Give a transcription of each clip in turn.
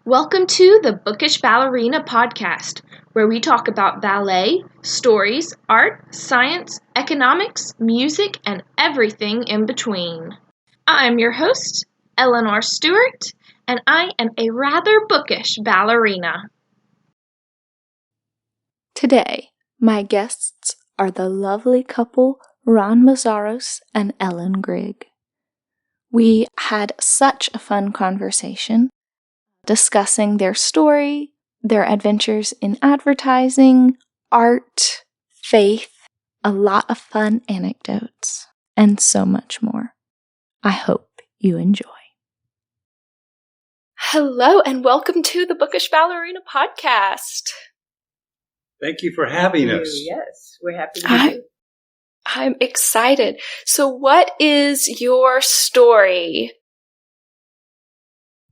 Welcome to the Bookish Ballerina Podcast, where we talk about ballet, stories, art, science, economics, music, and everything in between. I'm your host, Eleanor Stewart, and I am a rather bookish ballerina. Today, my guests are the lovely couple Ron Meszaros and Ellen Grigg. We had such a fun conversation discussing their story, their adventures in advertising, art, faith, a lot of fun anecdotes, and so much more. I hope you enjoy. Hello, and welcome to the Bookish Ballerina Podcast. Thank you for having us. Yes, we're happy to be here. I'm excited. So what is your story?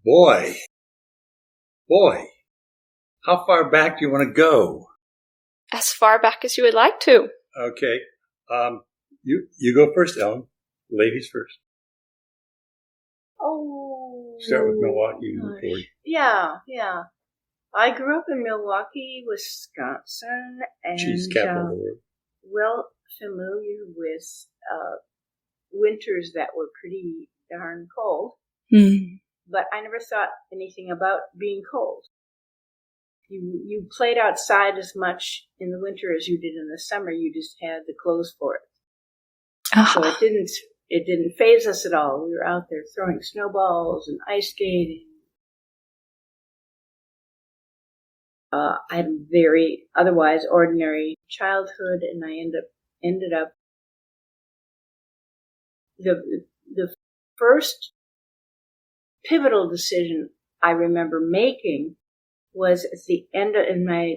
Boy, how far back do you want to go? As far back as you would like to. Okay, you go first, Ellen. Ladies first. Oh. Start with Milwaukee. Yeah. I grew up in Milwaukee, Wisconsin, and Cheese capital of the world. well familiar with winters that were pretty darn cold. But I never thought anything about being cold. You played outside as much in the winter as you did in the summer. You just had the clothes for it. So it didn't faze us at all. We were out there throwing snowballs and ice skating. I had a very otherwise ordinary childhood, and I ended up the first pivotal decision I remember making was at the end in my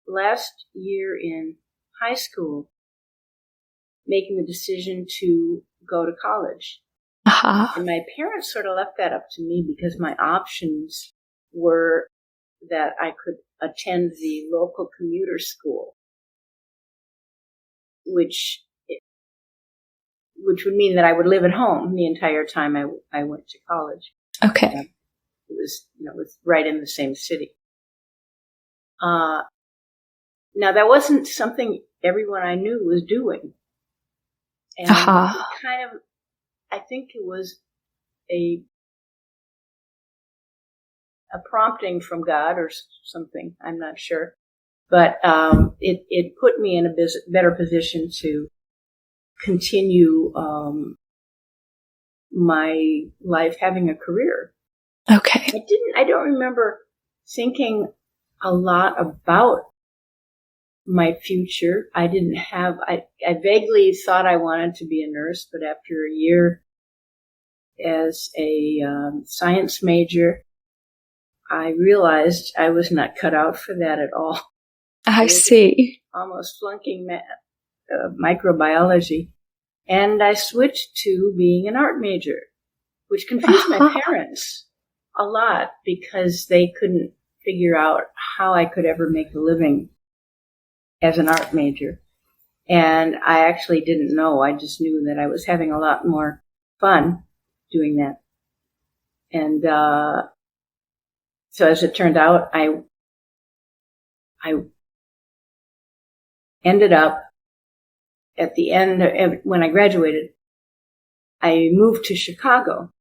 last year in high school, making the decision to go to college. And my parents sort of left that up to me because my options were that I could attend the local commuter school, which would mean that I would live at home the entire time I went to college. Okay. It was right in the same city. Now that wasn't something everyone I knew was doing. And I think it was a prompting from God or something. I'm not sure. But it put me in a better position to continue my life having a career. Okay. I don't remember thinking a lot about my future. I vaguely thought I wanted to be a nurse, but after a year as a science major, I realized I was not cut out for that at all. I see. Almost flunking microbiology. And I switched to being an art major, which confused my parents a lot because they couldn't figure out how I could ever make a living as an art major. And I actually didn't know. I just knew that I was having a lot more fun doing that. And so as it turned out, I ended up at the end, when I graduated, I moved to Chicago,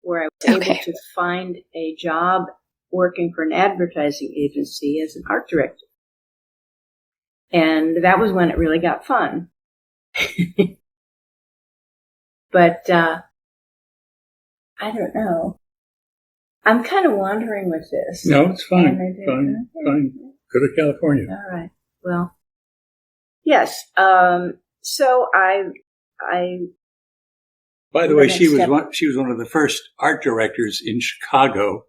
where I was able to find a job working for an advertising agency as an art director. And that was when it really got fun. But I don't know. I'm kind of wandering with this. No, it's fine. Fine. Go to California. All right. Well, yes. So I. By the way, she was one of the first art directors in Chicago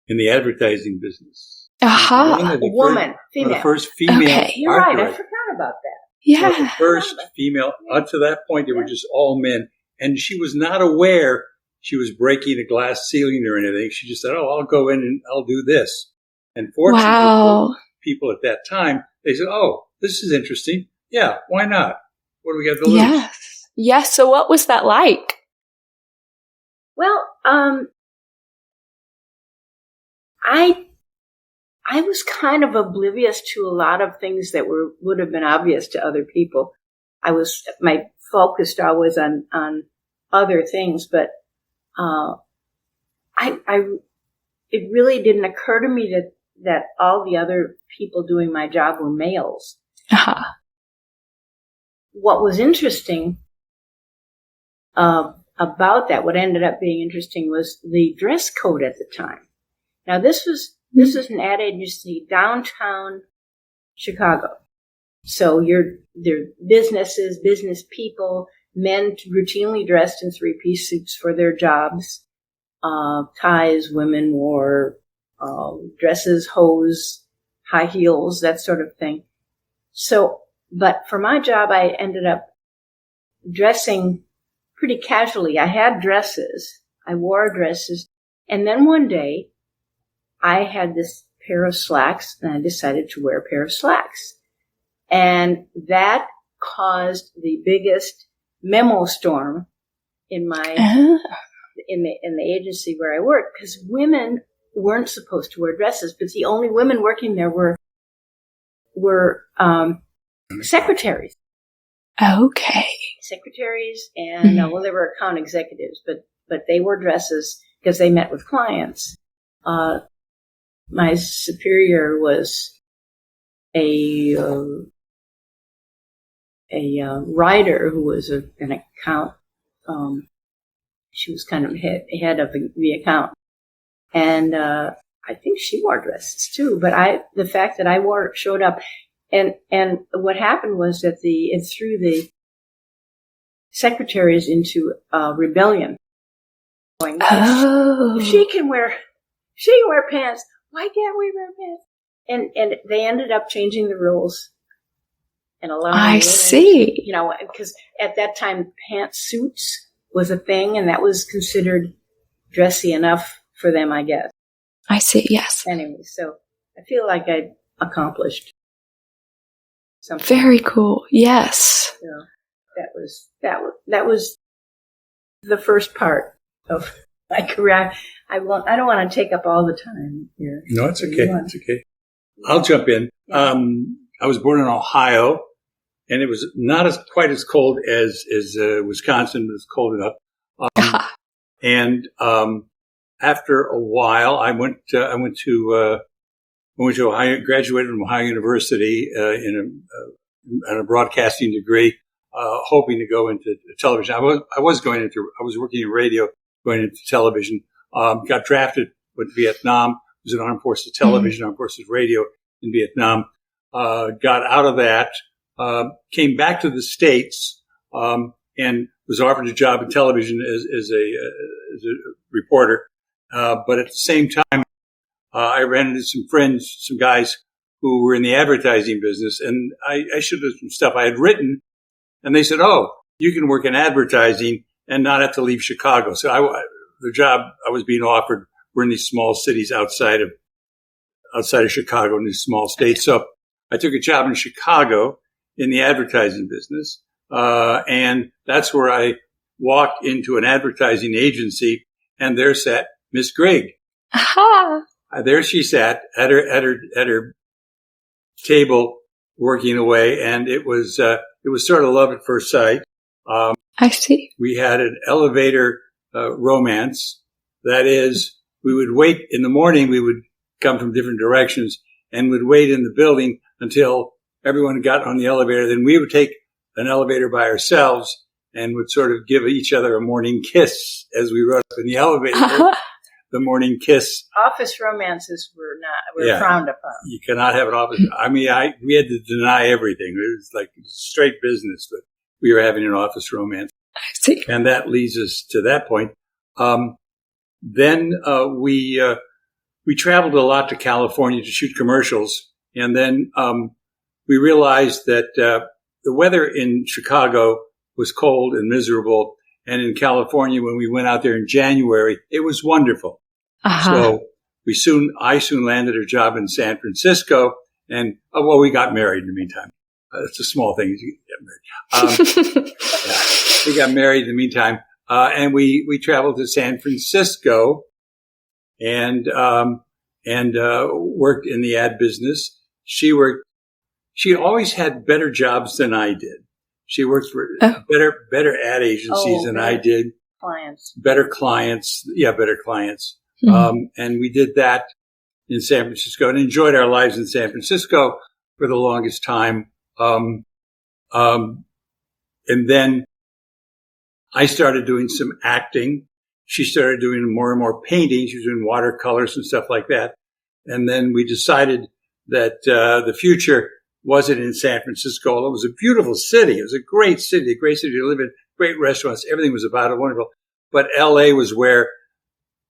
in the advertising business. Woman, female. One of the first female art You're right. directors. I forgot about that. Yeah. The first female. Up to that point, they were just all men, and she was not aware she was breaking a glass ceiling or anything. She just said, "Oh, I'll go in and I'll do this." And fortunately, people at that time, they said, "Oh, this is interesting. Yeah, why not? What do we got to lose?" Yes. So what was that like? Well, I was kind of oblivious to a lot of things that would have been obvious to other people. My focused always on other things, but it really didn't occur to me that all the other people doing my job were males. Uh-huh. What was interesting about that, what ended up being interesting, was the dress code at the time. Now, this was an ad agency downtown Chicago. So they're business people, men routinely dressed in three-piece suits for their jobs, ties, women wore dresses, hose, high heels, that sort of thing. So, but for my job, I ended up dressing pretty casually. I had dresses. I wore dresses. And then one day, I had this pair of slacks, and I decided to wear a pair of slacks. And that caused the biggest memo storm in my in the agency where I worked, because women weren't supposed to wear dresses, but the only women working there were secretaries. Okay. Secretaries and well, they were account executives, but they wore dresses because they met with clients. My superior was a writer who was an account. She was kind of head of the account, and I think she wore dresses too. But the fact that I wore it showed up, and what happened was that it threw the secretaries into rebellion. Going, oh, she can wear pants. Why can't we wear pants? And they ended up changing the rules and allowing. I see. You know, because at that time, pantsuits was a thing, and that was considered dressy enough for them, I guess. I see. Yes. Anyway, so I feel like I accomplished something. Very cool. Yes. So that was the first part of my career. I don't want to take up all the time here. No, it's okay. It's okay. I'll jump in. Yeah. I was born in Ohio, and it was not quite as cold as Wisconsin, but it's cold enough. And after a while, I went to Ohio, graduated from Ohio University in a broadcasting degree, hoping to go into television. I was working in radio, going into television. Got drafted, went to Vietnam, was in Armed Forces Television, Armed Forces Radio in Vietnam. Got out of that, came back to the States, and was offered a job in television as a reporter. But at the same time, I ran into some friends, some guys who were in the advertising business, and I showed them some stuff I had written, and they said, "Oh, you can work in advertising and not have to leave Chicago." So the job I was being offered were in these small cities outside of Chicago, in these small states. So I took a job in Chicago in the advertising business, and that's where I walked into an advertising agency, and there sat Miss Grigg. Aha. There she sat at her table working away, and it was sort of love at first sight. I see. We had an elevator romance. That is, we would wait in the morning. We would come from different directions and would wait in the building until everyone got on the elevator. Then we would take an elevator by ourselves and would sort of give each other a morning kiss as we rode up in the elevator. The morning kiss. Office romances were frowned upon. You cannot have an office. I mean, we had to deny everything. It was like straight business, but we were having an office romance. I see. And that leads us to that point. Then we traveled a lot to California to shoot commercials, and then we realized that the weather in Chicago was cold and miserable, and in California, when we went out there in January, it was wonderful. So I soon landed a job in San Francisco, and we got married in the meantime. It's a small thing to get married. We got married in the meantime, and we traveled to San Francisco, and and worked in the ad business. She always had better jobs than I did. She worked for better ad agencies than I did. Better clients. Yeah, better clients. Mm-hmm. And we did that in San Francisco and enjoyed our lives in San Francisco for the longest time. And then I started doing some acting. She started doing more and more painting. She was doing watercolors and stuff like that. And then we decided that the future wasn't in San Francisco. It was a beautiful city. It was a great city to live in, great restaurants. Everything was about it, wonderful. But L.A. was where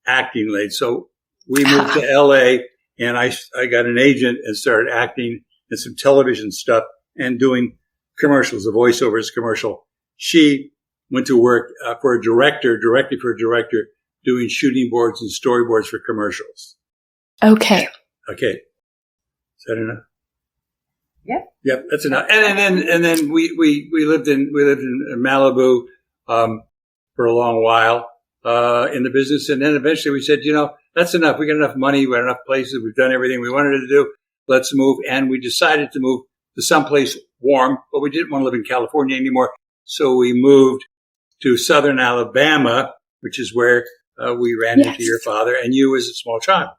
acting lay. So we moved to L.A., and I got an agent and started acting in some television stuff and doing commercials, a voiceovers commercial. She went to work directly for a director, doing shooting boards and storyboards for commercials. Okay. Is that enough? Yeah. Yep, that's enough. And then we lived in Malibu for a long while in the business, and then eventually we said, that's enough. We got enough money. We got enough places. We've done everything we wanted to do. Let's move. And we decided to move to someplace warm, but we didn't want to live in California anymore. So we moved to southern Alabama, which is where we ran into your father and you as a small child.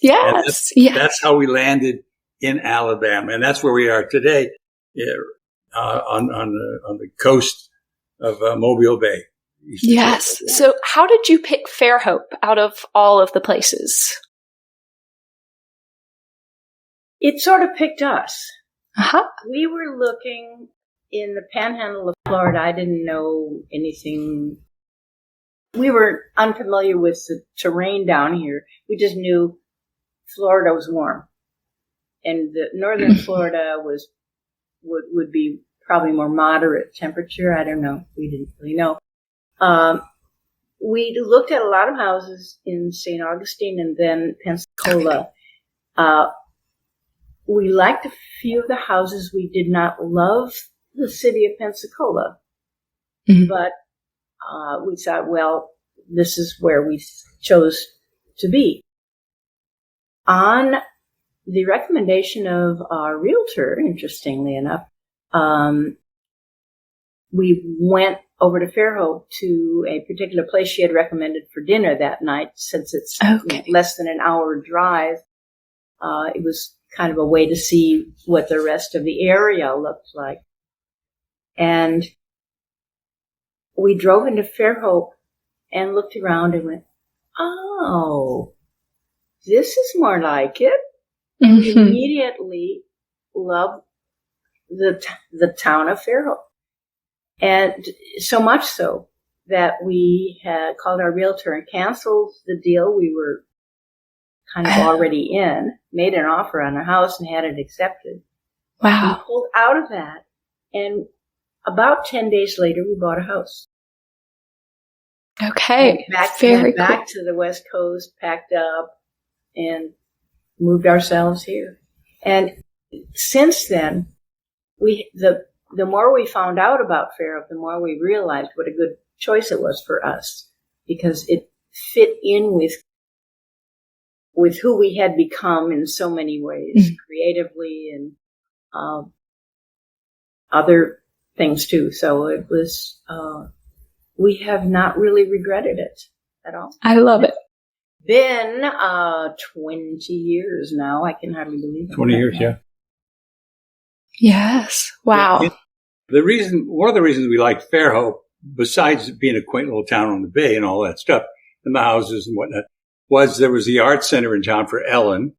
Yes. That's how we landed in Alabama. And that's where we are today on the coast of Mobile Bay. Yes. So how did you pick Fairhope out of all of the places? It sort of picked us. Uh-huh. We were looking in the panhandle of Florida. I didn't know anything. We were unfamiliar with the terrain down here. We just knew Florida was warm. And the northern Florida would be probably more moderate temperature. I don't know. We didn't really know. We looked at a lot of houses in St. Augustine and then Pensacola. We liked a few of the houses. We did not love the city of Pensacola, but we thought, well, this is where we chose to be. On the recommendation of our realtor, interestingly enough, we went over to Fairhope to a particular place she had recommended for dinner that night. Since it's less than an hour drive, it was kind of a way to see what the rest of the area looked like. And we drove into Fairhope and looked around and went, oh, this is more like it. And we immediately loved the town of Fairhope. And so much so that we had called our realtor and canceled the deal we were kind of already in, made an offer on a house and had it accepted. Wow. We pulled out of that, and about 10 days later, we bought a house. Okay. Back cool. to the West Coast, packed up, and moved ourselves here. And since then, the more we found out about Fairhope, the more we realized what a good choice it was for us, because it fit in with who we had become in so many ways, creatively and other things too. So it was, we have not really regretted it at all. I love it. Been 20 years now. I can hardly believe it. 20 years, yeah. Yes. Wow. One of the reasons we liked Fairhope, besides being a quaint little town on the bay and all that stuff, and the houses and whatnot, was there was the art center in town for Ellen.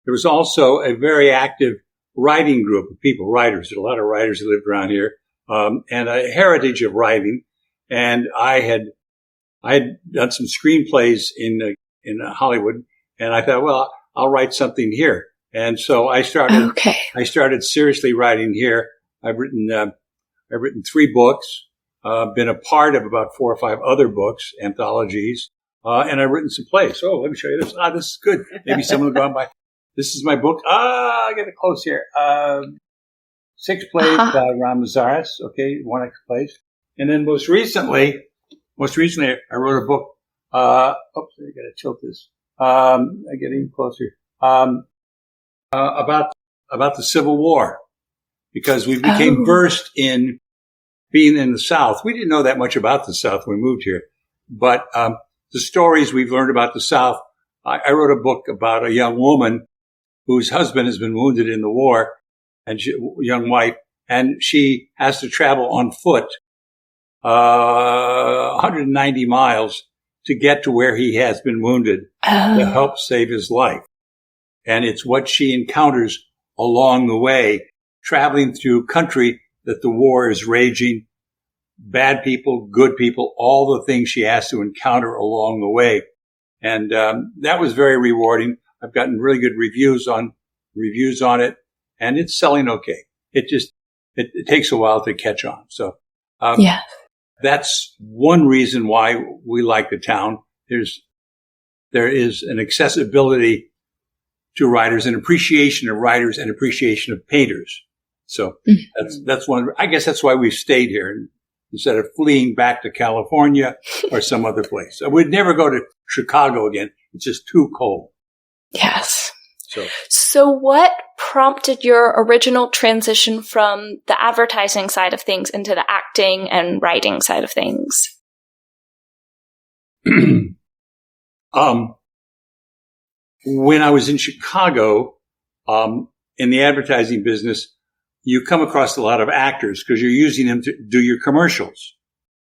There was also a very active writing group of people, writers. There were a lot of writers who lived around here, and a heritage of writing. And I had done some screenplays in Hollywood, and I thought, well, I'll write something here. And so I started seriously writing here. I've written 3 books, been a part of about 4 or 5 other books, anthologies, and I've written some plays. Oh, let me show you this. This is good. Maybe someone will go on by. This is my book. I get it close here. 6 plays by Ron Meszaros. Okay, 1 extra plays. And then most recently, I wrote a book. Oops, I got to tilt this. I get even closer. about the Civil War, because we became versed in being in the South. We didn't know that much about the South when we moved here, but the stories we've learned about the South. I wrote a book about a young woman whose husband has been wounded in the war, and young wife, and she has to travel on foot 190 miles to get to where he has been wounded to help save his life. And it's what she encounters along the way, traveling through country that the war is raging, bad people, good people, all the things she has to encounter along the way. And that was very rewarding. I've gotten really good reviews on it, and it's selling okay. It takes a while to catch on. So that's one reason why we like the town. There is an accessibility to writers, an appreciation of writers, and appreciation of painters. So that's one. I guess that's why we've stayed here instead of fleeing back to California or some other place. I would never go to Chicago again. It's just too cold. Yes. So what prompted your original transition from the advertising side of things into the acting and writing side of things? When I was in Chicago, in the advertising business, you come across a lot of actors because you're using them to do your commercials.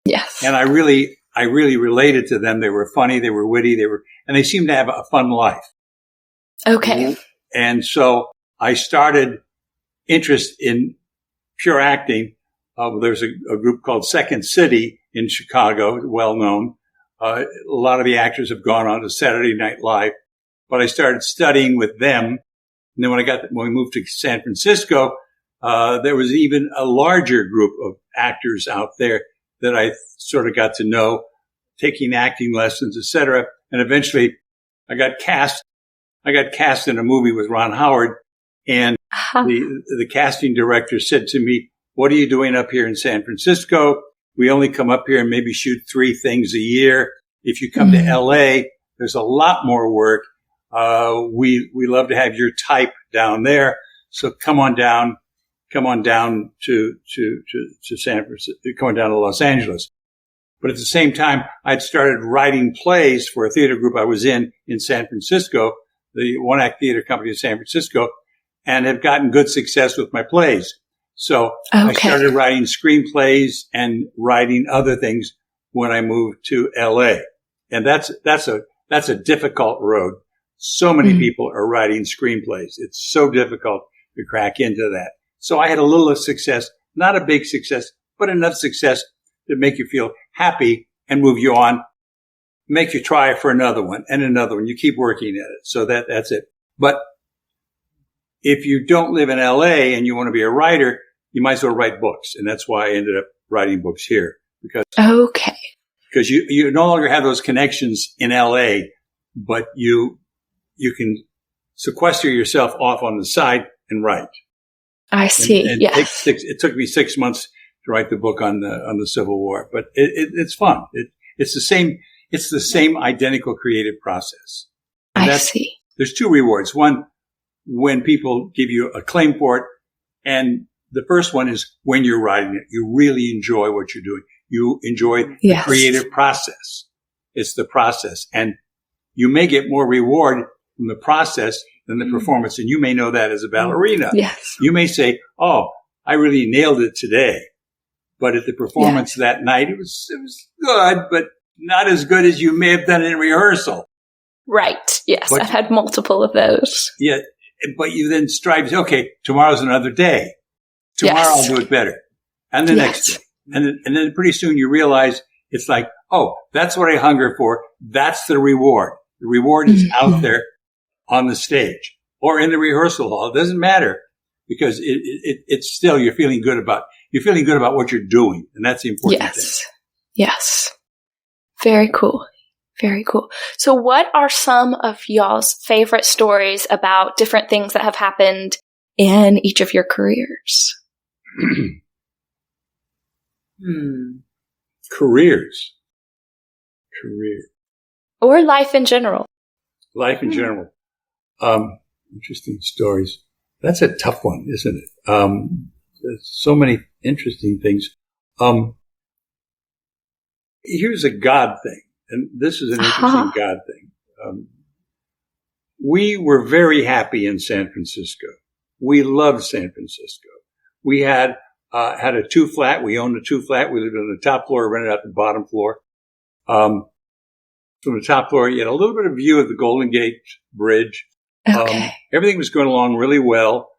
Yes. And I really related to them. They were funny, they were witty, and they seemed to have a fun life. Okay. And so I started interest in pure acting. There's a group called Second City in Chicago, well known. A lot of the actors have gone on to Saturday Night Live, but I started studying with them. And then when we moved to San Francisco, there was even a larger group of actors out there that I sort of got to know, taking acting lessons, etc. And eventually I got cast in a movie with Ron Howard, and the casting director said to me, "What are you doing up here in San Francisco? We only come up here and maybe shoot 3 things a year. If you come to LA, there's a lot more work. We love to have your type down there. So come on down to San Francisco, come on down to Los Angeles." But at the same time, I'd started writing plays for a theater group I was in San Francisco, the One Act Theater Company in San Francisco, and have gotten good success with my plays. So I started writing screenplays and writing other things when I moved to LA. And that's a difficult road. So many people are writing screenplays. It's so difficult to crack into that. So I had a little success, not a big success, but enough success to make you feel happy and move you on, make you try for another one and another one. You keep working at it. So that's it. But if you don't live in LA and you want to be a writer, you might as well write books. And that's why I ended up writing books here, because you no longer have those connections in LA, but you can sequester yourself off on the side and write. I see. And it took me 6 months to write the book on the Civil War, but it's fun. It's the same identical creative process. And I see. There's 2 rewards. One, when people give you a claim for it, and the first one is when you're writing it, you really enjoy what you're doing. You enjoy the creative process. It's the process, and you may get more reward from the process than the performance. And you may know that as a ballerina. Yes. You may say, "Oh, I really nailed it today." But at the performance that night, it was good, but not as good as you may have done in rehearsal. Right. Yes. I've had multiple of those. Yeah. But you then strive to say, "Okay, tomorrow's another day. Tomorrow I'll do it better." And the next day. And then pretty soon you realize it's like, "Oh, that's what I hunger for. That's the reward. The reward is out there on the stage or in the rehearsal hall." It doesn't matter, because it's still, you're feeling good about what you're doing. And that's the important thing. Yes. Very cool. Very cool. So what are some of y'all's favorite stories about different things that have happened in each of your careers? Career. Or life in general. Life in general. Interesting stories. That's a tough one, isn't it? There's so many interesting things. Here's a God thing, and this is an interesting God thing. We were very happy in San Francisco. We loved San Francisco. We had a 2-flat. We owned a 2-flat. We lived on the top floor, rented out the bottom floor. From the top floor, you had a little bit of view of the Golden Gate Bridge. Okay. Everything was going along really well.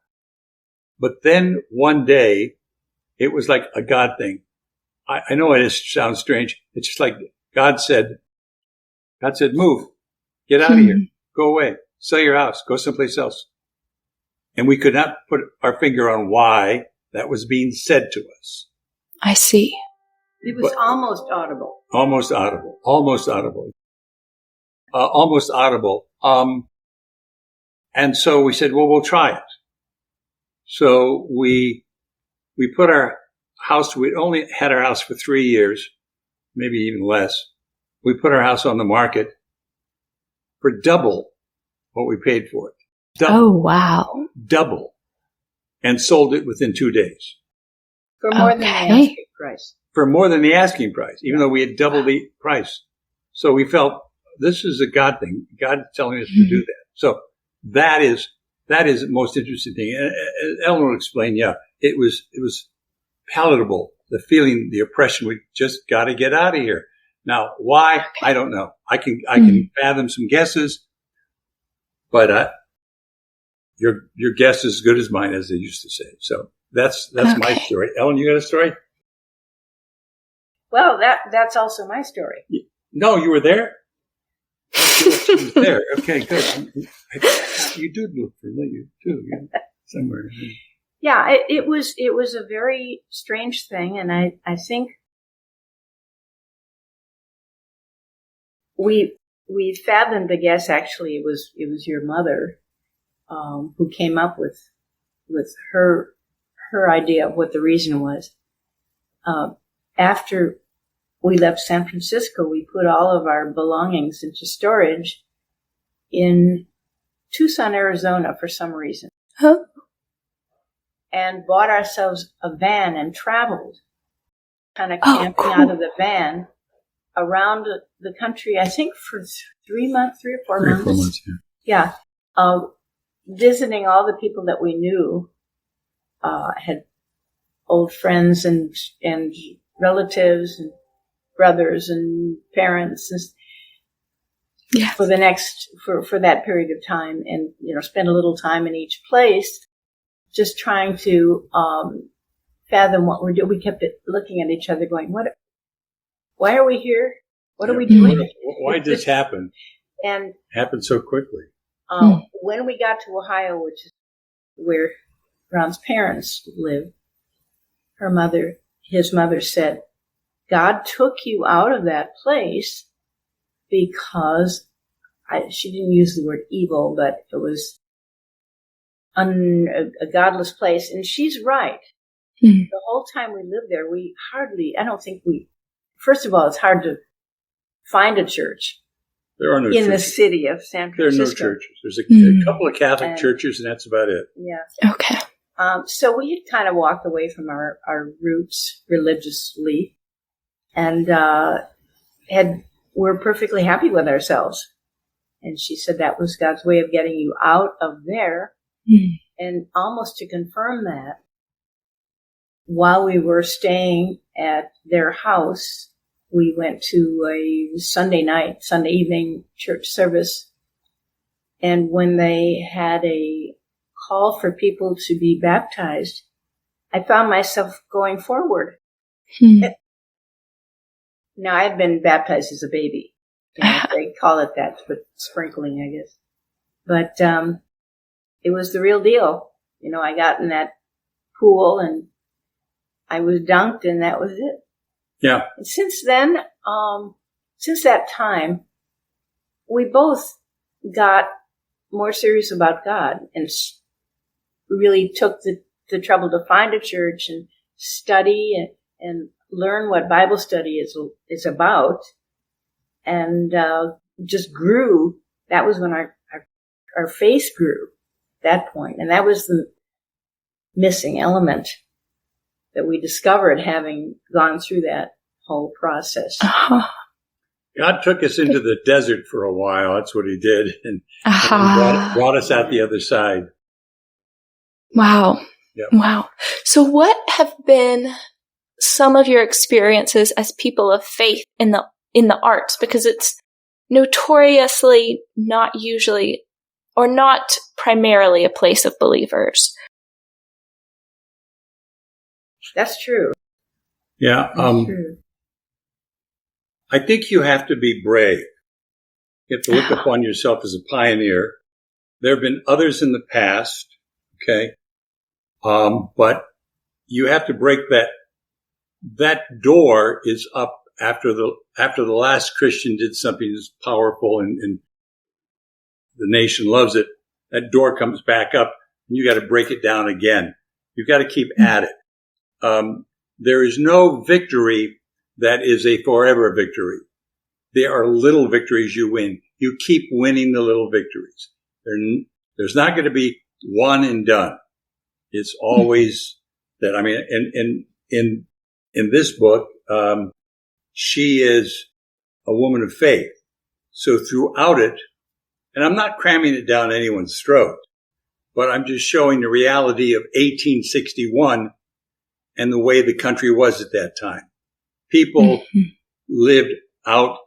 But then one day, it was like a God thing. I know it sounds strange. It's just like God said, move, get out of here, go away, sell your house, go someplace else. And we could not put our finger on why that was being said to us. I see. It was almost audible. Almost audible. And so we said, well, we'll try it. So we put our house, we'd only had our house for 3 years, maybe even less. We put our house on the market for double what we paid for it. Double. Oh, wow. Double. And sold it within 2 days. For more than the asking price. For more than the asking price, even though we had doubled the price. So we felt this is a God thing. God telling us to do that. So that is the most interesting thing. And Ellen will explain, it was palatable, the feeling, the oppression. We just got to get out of here. Now, why? I don't know. I can fathom some guesses, but your guess is as good as mine, as they used to say. So that's my story. Ellen, you got a story? Well, that's also my story. No, you were there? She was there. Okay, good. You do look familiar too, somewhere. Yeah, it was a very strange thing, and I think we fathomed the guess. Actually, it was your mother who came up with her idea of what the reason was. After we left San Francisco, we put all of our belongings into storage in Tucson, Arizona, for some reason. Huh? And bought ourselves a van and traveled, kind of camping out of the van around the country, I think for 3 months, 3 or 4 months. 3 or 4 months, yeah. Visiting all the people that we knew, had old friends and relatives and brothers and parents and for that period of time, and spend a little time in each place, just trying to fathom what we're doing. We kept looking at each other, going, why are we here? What are we doing? Why did this happen? And happened so quickly. When we got to Ohio, which is where Ron's parents lived, his mother said, God took you out of that place because she didn't use the word evil, but it was a godless place. And she's right. The whole time we lived there, first of all, it's hard to find a church. There are no in churches. The city of San Francisco. There are no churches. There's a couple of Catholic churches, and that's about it. Yeah. Okay. So we had kind of walked away from our roots religiously, and we're perfectly happy with ourselves. And she said that was God's way of getting you out of there. And almost to confirm that, while we were staying at their house, we went to a Sunday evening church service. And when they had a call for people to be baptized, I found myself going forward. Now, I had been baptized as a baby. They call it that, but sprinkling, I guess. But it was the real deal. I got in that pool and I was dunked, and that was it. Yeah. And since then, since that time, we both got more serious about God and really took the trouble to find a church and study and learn what Bible study is about, and just grew. That was when our our faith grew at that point. And that was the missing element that we discovered having gone through that whole process. God took us into the desert for a while. That's what he did. And brought us out the other side. Wow. Yep. Wow. So what have been some of your experiences as people of faith in the arts? Because it's notoriously not usually or not primarily a place of believers. That's true. Yeah. That's true. I think you have to be brave. You have to look upon yourself as a pioneer. There have been others in the past, okay? But you have to break that. That door is up after the last Christian did something that's powerful and the nation loves it. That door comes back up and you got to break it down again. You've got to keep at it. There is no victory that is a forever victory. There are little victories you win. You keep winning the little victories. There's not going to be one and done. It's always that. I mean, in this book, she is a woman of faith. So throughout it, and I'm not cramming it down anyone's throat, but I'm just showing the reality of 1861 and the way the country was at that time. People lived out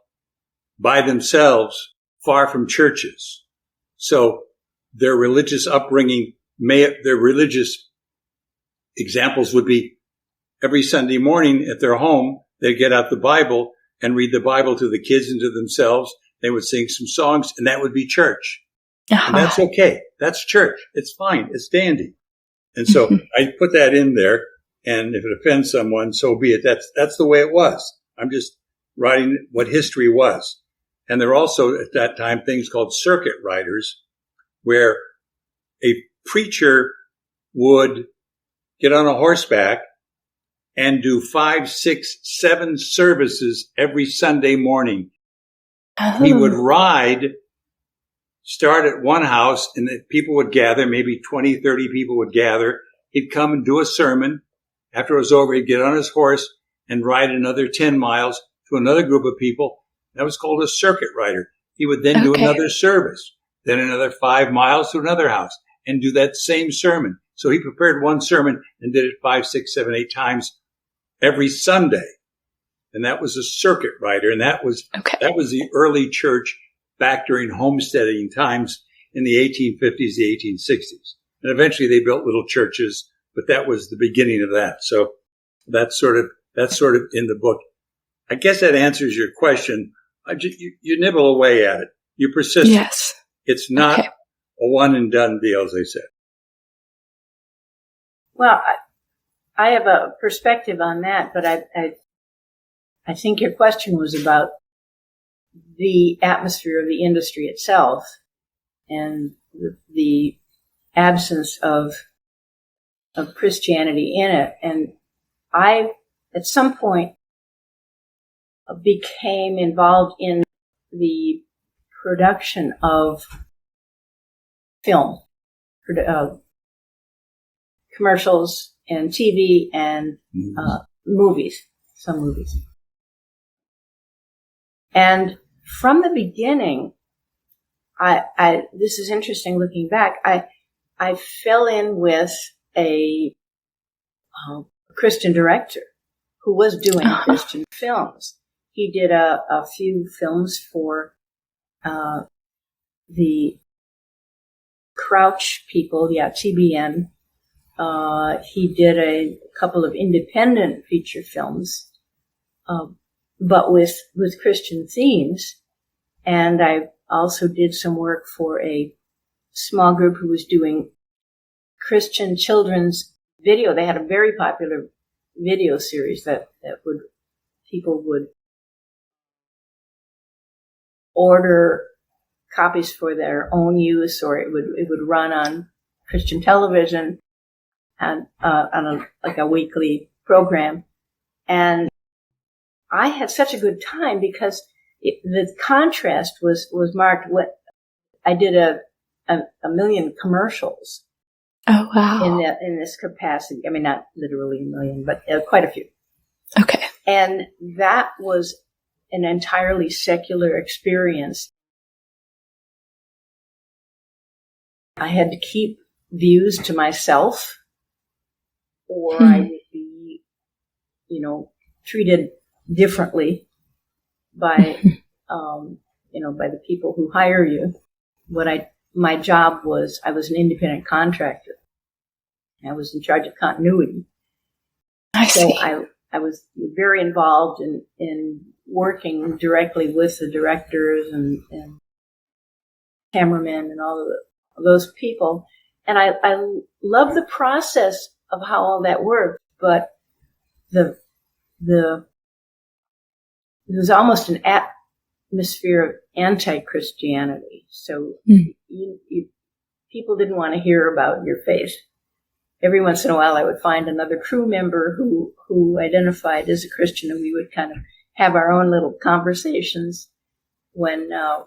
by themselves, far from churches. So their religious upbringing, their religious examples would be every Sunday morning at their home, they'd get out the Bible and read the Bible to the kids and to themselves. They would sing some songs, and that would be church. And that's okay. That's church. It's fine. It's dandy. And so I put that in there. And if it offends someone, so be it. That's the way it was. I'm just writing what history was. And there are also at that time things called circuit riders, where a preacher would get on a horseback and do 5, 6, 7 services every Sunday morning. Oh. He would ride, start at one house, and the people would gather, maybe 20, 30 people would gather. He'd come and do a sermon. After it was over, he'd get on his horse and ride another 10 miles to another group of people. That was called a circuit rider. He would then do another service, then another 5 miles to another house and do that same sermon. So he prepared one sermon and did it 5, 6, 7, 8 times every Sunday. And that was a circuit rider. And that was the early church back during homesteading times in the 1850s, the 1860s. And eventually they built little churches, but that was the beginning of that. So that's sort of in the book. I guess that answers your question. You nibble away at it. You persist. Yes. It's not a one and done deal, as I said. Well, I have a perspective on that, but I think your question was about the atmosphere of the industry itself and the absence of Christianity in it. And I, at some point, became involved in the production of film, commercials and TV and movies, some movies. And from the beginning, this is interesting looking back, I fell in with a Christian director who was doing Christian films. He did a few films for the Crouch people, TBN. He did a couple of independent feature films, but with Christian themes. And I also did some work for a small group who was doing Christian children's video. They had a very popular video series that people would order copies for their own use, or it would run on Christian television and on a weekly program. And I had such a good time because the contrast was marked. What I did a million commercials. Oh, wow. In this capacity. I mean, not literally a million, but quite a few. Okay. And that was an entirely secular experience. I had to keep views to myself, or I would be, treated differently by, by the people who hire you. My job was, I was an independent contractor. I was in charge of continuity. I see. So I was very involved in working directly with the directors and cameramen and all of those people. And I love the process of how all that worked, but there was almost an atmosphere of anti-Christianity. So people didn't want to hear about your faith. Every once in a while, I would find another crew member who identified as a Christian, and we would kind of have our own little conversations when there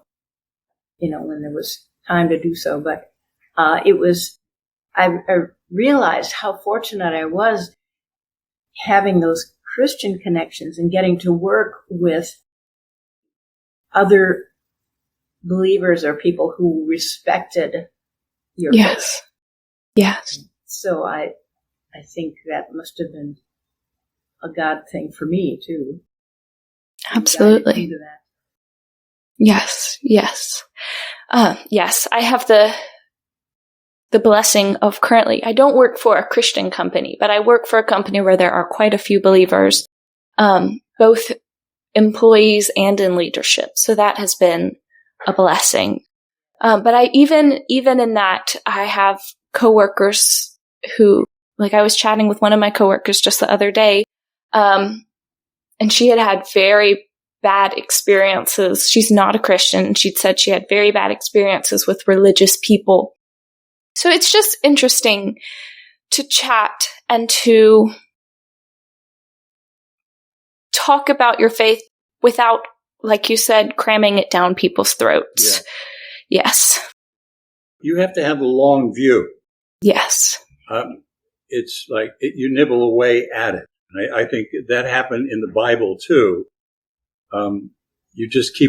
was time to do so. But I realized how fortunate I was having those Christian connections and getting to work with other believers or people who respected your faith. Yes. So I think that must have been a God thing for me too. Absolutely. Yes. Yes, I have the blessing of currently, I don't work for a Christian company, but I work for a company where there are quite a few believers, both employees and in leadership. So that has been a blessing. But even in that, I have coworkers who, like, I was chatting with one of my coworkers just the other day, and she had very bad experiences. She's not a Christian. And she'd said she had very bad experiences with religious people. So it's just interesting to chat and to talk about your faith without, like you said, cramming it down people's throats. Yeah. Yes. You have to have a long view. Yes. It's like you nibble away at it. And I think that happened in the Bible too. You just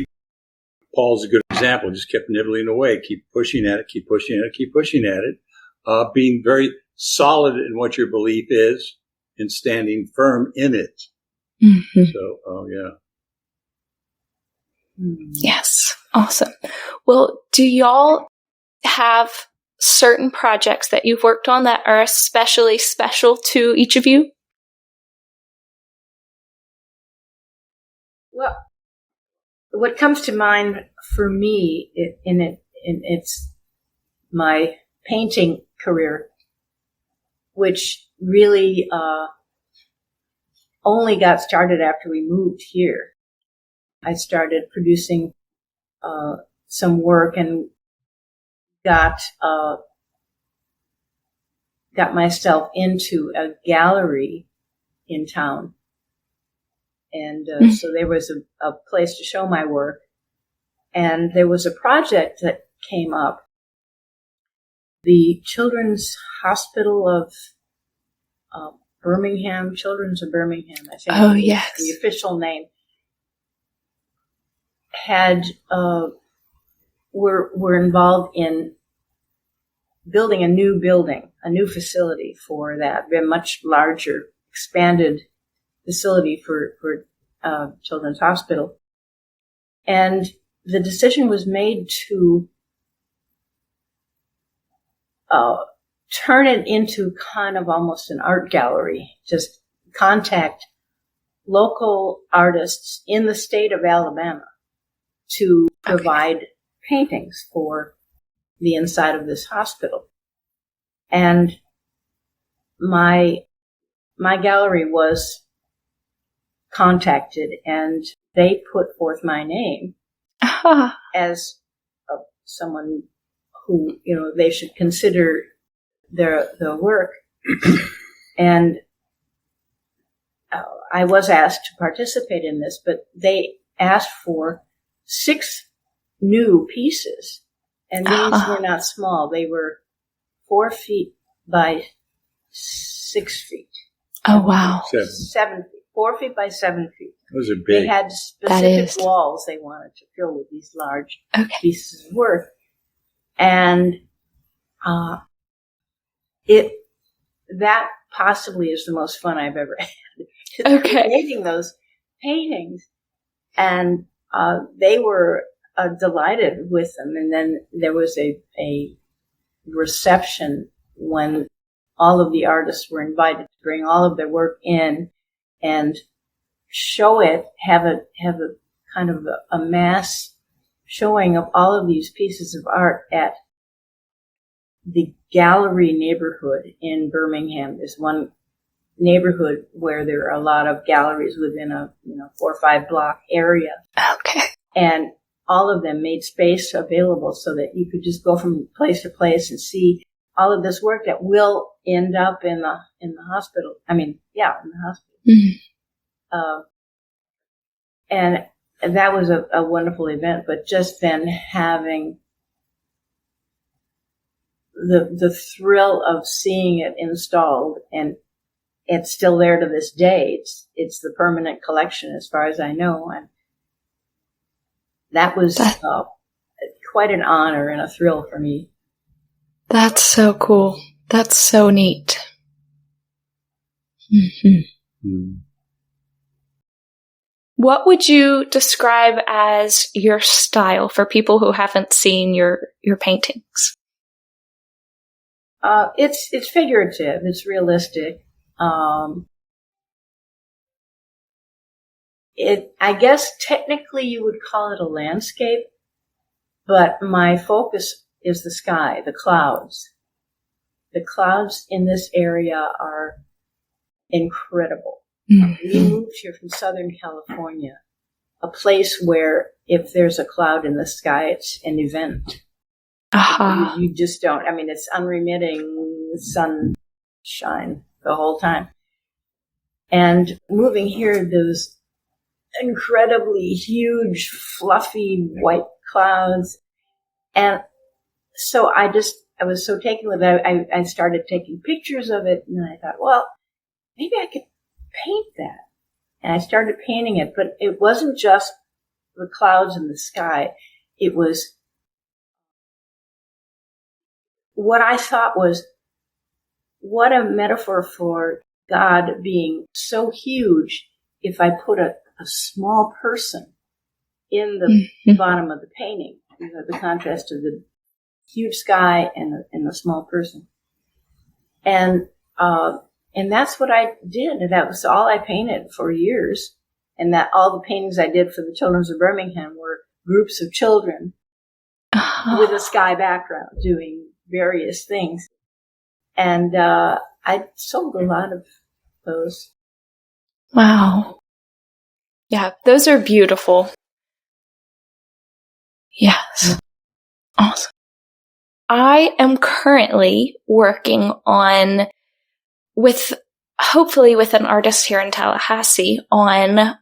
Paul's a good example, just kept nibbling away, keep pushing at it, keep pushing at it, keep pushing at it, being very solid in what your belief is and standing firm in it. Mm-hmm. So, Yes. Awesome. Well, do y'all have certain projects that you've worked on that are especially special to each of you? Well, what comes to mind for me it's my painting career, which really only got started after we moved here. I started producing some work and got myself into a gallery in town. And so there was a place to show my work. And there was a project that came up. The Children's Hospital of Birmingham, Children's of Birmingham, I think. Oh, yes. The official name. Were involved in building a new facility for that, a much larger, expanded facility for Children's Hospital. And the decision was made to turn it into kind of almost an art gallery, just contact local artists in the state of Alabama to provide paintings for the inside of this hospital. And my gallery was contacted, and they put forth my name as someone who, they should consider their work. And I was asked to participate in this, but they asked for 6 new pieces And these were not small. They were 4 feet by 6 feet. Oh, wow. 7 feet. 4 feet by 7 feet. Those are big. They had specific walls they wanted to fill with these large pieces of work. And that possibly is the most fun I've ever had. Creating those paintings. And they were delighted with them. And then there was a reception when all of the artists were invited to bring all of their work in and show it, have a kind of a mass showing of all of these pieces of art at the gallery neighborhood in Birmingham. There's one neighborhood where there are a lot of galleries within a 4 or 5 block area. Okay. And all of them made space available so that you could just go from place to place and see all of this work that will end up in the hospital. I mean, in the hospital. Mm-hmm. And that was a wonderful event. But just then having the thrill of seeing it installed, and it's still there to this day. It's the permanent collection as far as I know, and that was quite an honor and a thrill for me. That's so cool. That's so neat. Mm-hmm. Mm. What would you describe as your style for people who haven't seen your paintings? It's figurative. It's realistic. I guess technically you would call it a landscape, but my focus is the sky, the clouds. The clouds in this area are incredible. Mm-hmm. We moved here from Southern California, a place where if there's a cloud in the sky, it's an event. Uh-huh. You just don't. I mean, it's unremitting sunshine the whole time. And moving here, those incredibly huge, fluffy white clouds. And so I was so taken with it. I started taking pictures of it, and I thought, well, maybe I could paint that. And I started painting it, but it wasn't just the clouds in the sky. It was what I thought was, what a metaphor for God being so huge if I put a small person in the bottom of the painting. You know, the contrast of the huge sky and the small person. And that's what I did. And that was all I painted for years. And that all the paintings I did for the Children's of Birmingham were groups of children with a sky background doing various things. And I sold a lot of those. Wow. Yeah, those are beautiful. Yes. Awesome. I am currently working on, hopefully with an artist here in Tallahassee, on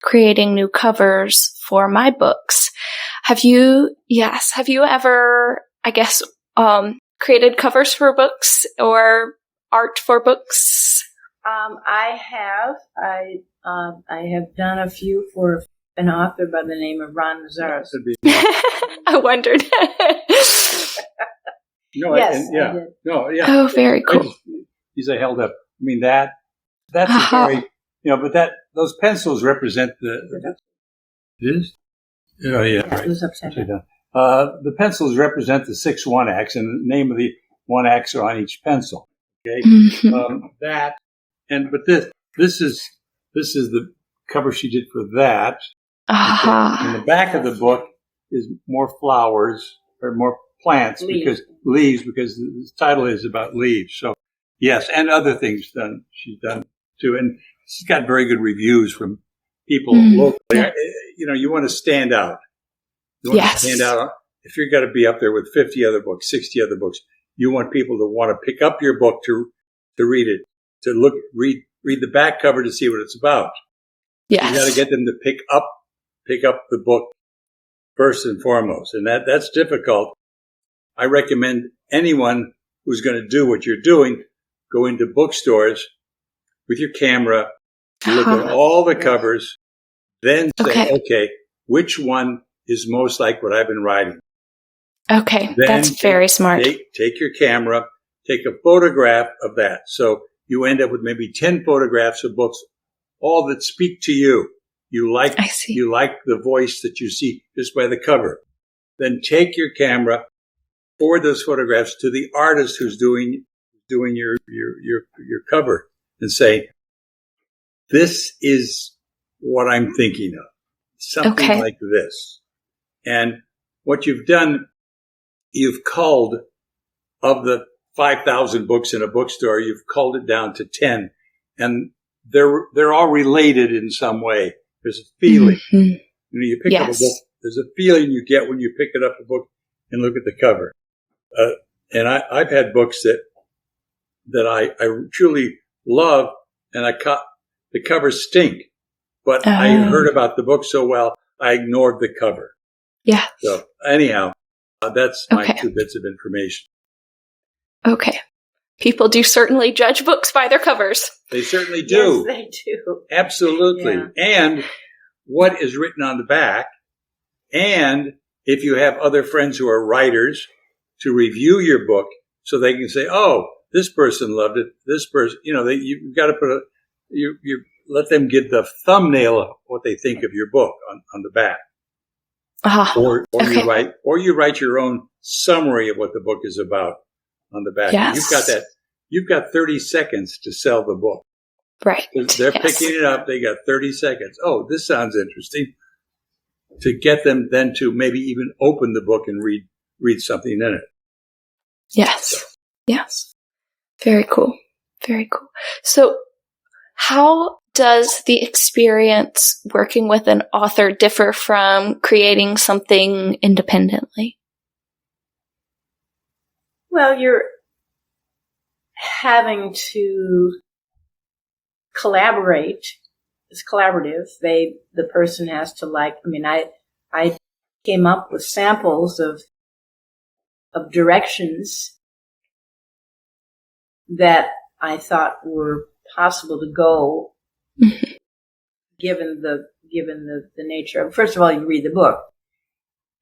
creating new covers for my books. Have you ever, I guess, created covers for books or art for books? I have. I have done a few for an author by the name of Ron Meszaros. I wondered. No, yes, yeah. I did. No, yeah. Oh, very cool. These I held up. I mean, that's a very, but those pencils represent the it is? Oh, yeah. Right. It was upside down. The pencils represent the 6 1-acts, and the name of the 1-acts are on each pencil. Okay. Mm-hmm. But this is the cover she did for that. Uh-huh. And the back of the book is more flowers or more plants because the title is about leaves. So yes, and other things she's done too, and she's got very good reviews from people locally. Yeah. You want to stand out. You want to stand out. If you're going to be up there with 50 other books, 60 other books, you want people to want to pick up your book to read it, to read the back cover to see what it's about. Yes. You got to get them to pick up the book first and foremost, and that's difficult I recommend anyone who's going to do what you're doing, go into bookstores with your camera, look at all the covers, then say, okay, which one is most like what I've been writing? Okay, then that's very smart. Take your camera, take a photograph of that. So you end up with maybe 10 photographs of books, all that speak to you. You like the voice that you see just by the cover. Then take your camera, forward those photographs to the artist who's doing your cover and say, this is what I'm thinking of. Something like this. And what you've done, you've culled of the 5,000 books in a bookstore, you've culled it down to 10. And they're all related in some way. There's a feeling. Mm-hmm. You pick up a book, there's a feeling you get when you pick it up a book and look at the cover. And I've had books that I truly love, and the covers stink. But I heard about the book so well, I ignored the cover. Yeah. So anyhow, that's my 2 bits of information. Okay. People do certainly judge books by their covers. They certainly do. Yes, they do. Absolutely. Yeah. And what is written on the back. And if you have other friends who are writers to review your book so they can say, oh, this person loved it. This person, you've got to put you let them get the thumbnail of what they think of your book on the back. You write your own summary of what the book is about on the back. Yes. You've got 30 seconds to sell the book. Right. They're picking it up. They got 30 seconds. Oh, this sounds interesting. To get them then to maybe even open the book and read something in it. Yes. Yes. Very cool. Very cool. So how does the experience working with an author differ from creating something independently? Well, you're having to collaborate. It's collaborative. The person has to I came up with samples of directions that I thought were possible to go, given the nature of. First of all, you read the book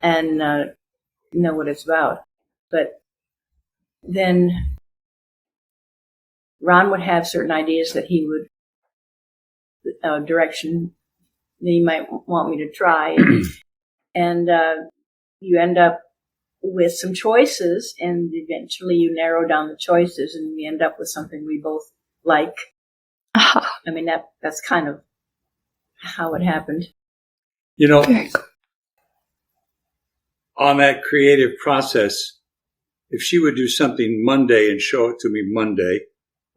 and know what it's about, but then Ron would have certain ideas that he would direction that he might want me to try, and you end up with some choices, and eventually you narrow down the choices, and we end up with something we both like. I mean, that's kind of how it happened. On that creative process, if she would do something Monday and show it to me Monday,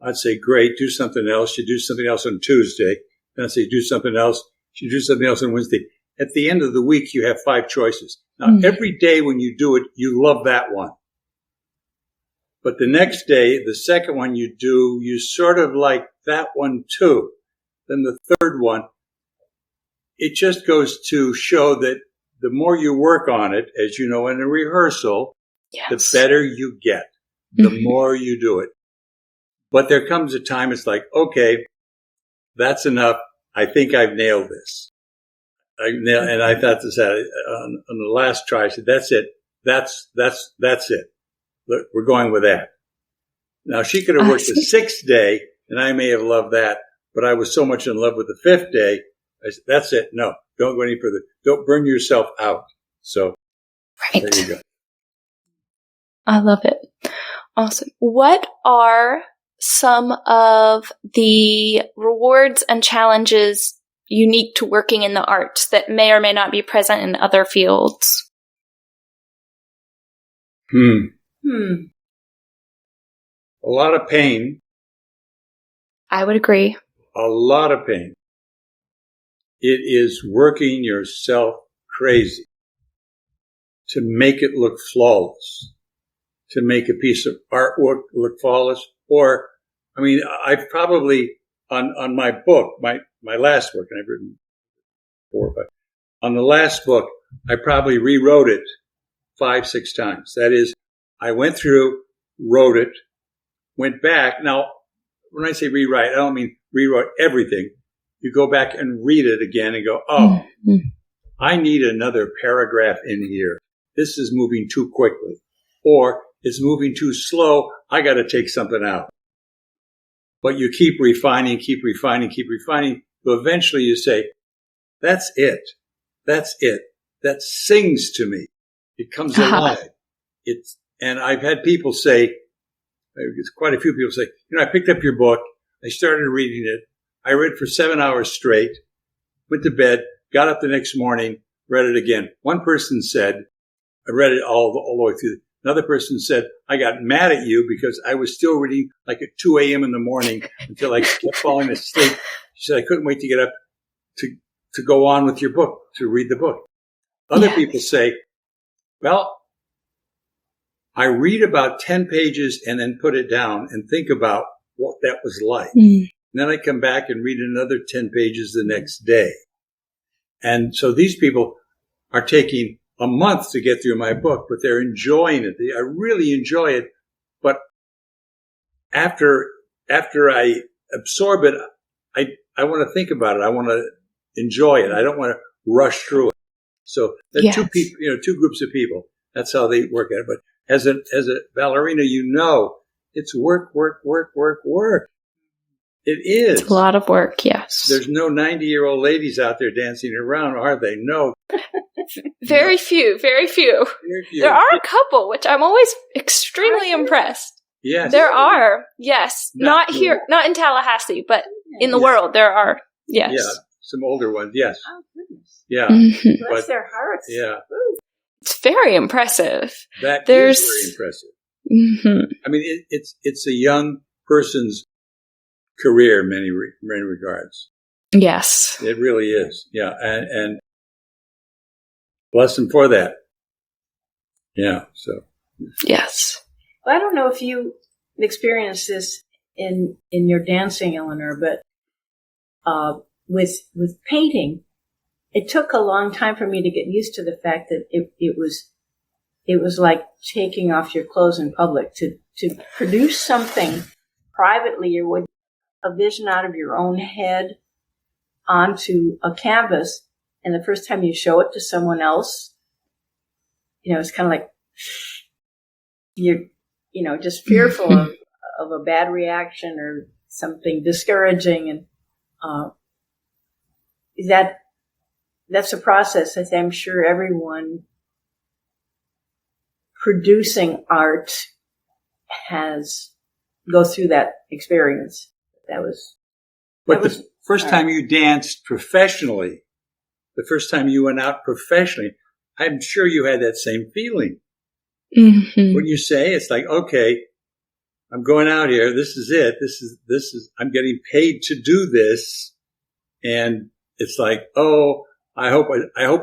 I'd say, great, do something else. You do something else on Tuesday. Then I'd say, do something else. She do something else on Wednesday. At the end of the week, you have 5 choices. Now, every day when you do it, you love that one. But the next day, the second one you do, you sort of like that one too. Then the third one, it just goes to show that the more you work on it, as you know, in a rehearsal, the better you get, the more you do it. But there comes a time it's like, okay, that's enough. I think I've nailed this. And I thought this on the last try. I said, that's it. That's it. Look, we're going with that. Now, she could have worked the 6th day, and I may have loved that, but I was so much in love with the 5th day. I said, that's it. No, don't go any further. Don't burn yourself out. So there you go. I love it. Awesome. What are some of the rewards and challenges unique to working in the arts that may or may not be present in other fields? A lot of pain. I would agree. A lot of pain. It is working yourself crazy to make it look flawless, to make a piece of artwork look flawless. Or, I mean, I've probably, on my book, my last book, and I've written 4 or 5, on the last book, I probably rewrote it 5, 6 times. That is, I went through, wrote it, went back. Now, when I say rewrite, I don't mean rewrite everything. You go back and read it again and go, oh, I need another paragraph in here. This is moving too quickly. Or it's moving too slow. I got to take something out. But you keep refining. So eventually you say, that's it. That sings to me. It comes alive. And I've had people say, quite a few people say, I picked up your book. I started reading it. I read for 7 hours straight, went to bed, got up the next morning, read it again. One person said, I read it all the way through. Another person said, I got mad at you because I was still reading like at 2 a.m. in the morning until I kept falling asleep. She said, I couldn't wait to get up to go on with your book, to read the book. Other people say, well, I read about 10 pages and then put it down and think about what that was like. And then I come back and read another 10 pages the next day. And so these people are taking a month to get through my book, but they're enjoying it. I really enjoy it. But after I absorb it, I want to think about it. I want to enjoy it. I don't want to rush through it. So the two groups of people, that's how they work at it. But as a ballerina, it's work. It is. It's a lot of work, yes. There's no 90-year-old ladies out there dancing around, are they? No. Very few. There are a couple, which I'm always extremely impressed. Yes. There are, yes. Not here, not in Tallahassee, but in the world there are, yes. Yeah, some older ones, yes. Oh, goodness. Yeah. Bless their hearts. Yeah. It's very impressive. That is very impressive. Mm-hmm. I mean, it's a young person's career in many regards. Yes. It really is. Yeah. And bless them for that. Yeah. So. Yes. Well, I don't know if you experienced this in your dancing, Eleanor, but with painting, it took a long time for me to get used to the fact that it was like taking off your clothes in public to produce something privately, or a vision out of your own head onto a canvas. And the first time you show it to someone else, it's kind of like you're, just fearful of a bad reaction or something discouraging. And that's a process that I'm sure everyone producing art has go through that experience. But the first time you danced professionally, the first time you went out professionally, I'm sure you had that same feeling. Mm-hmm. When you say, it's like, okay, I'm going out here. This is it. This is, I'm getting paid to do this. And it's like, oh, I hope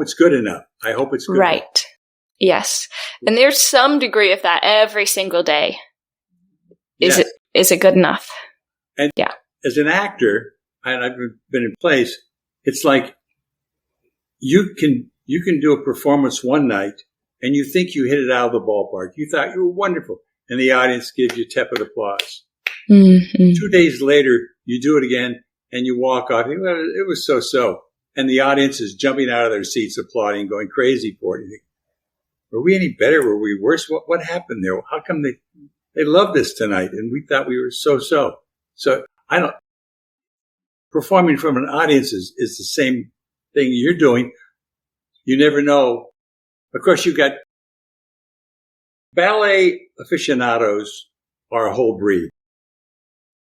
it's good enough. I hope it's good right. enough. Yes. And there's some degree of that every single day. Is it good enough? And as an actor, and I've been in plays, it's like you can do a performance one night and you think you hit it out of the ballpark. You thought you were wonderful. And the audience gives you tepid applause. Mm-hmm. 2 days later, you do it again and you walk off. You know, it was so-so. And the audience is jumping out of their seats, applauding, going crazy for it. You think, were we any better? Were we worse? What happened there? How come they loved us tonight? And we thought we were so-so. So performing from an audience is the same thing you're doing. You never know. Of course, you've got ballet aficionados are a whole breed.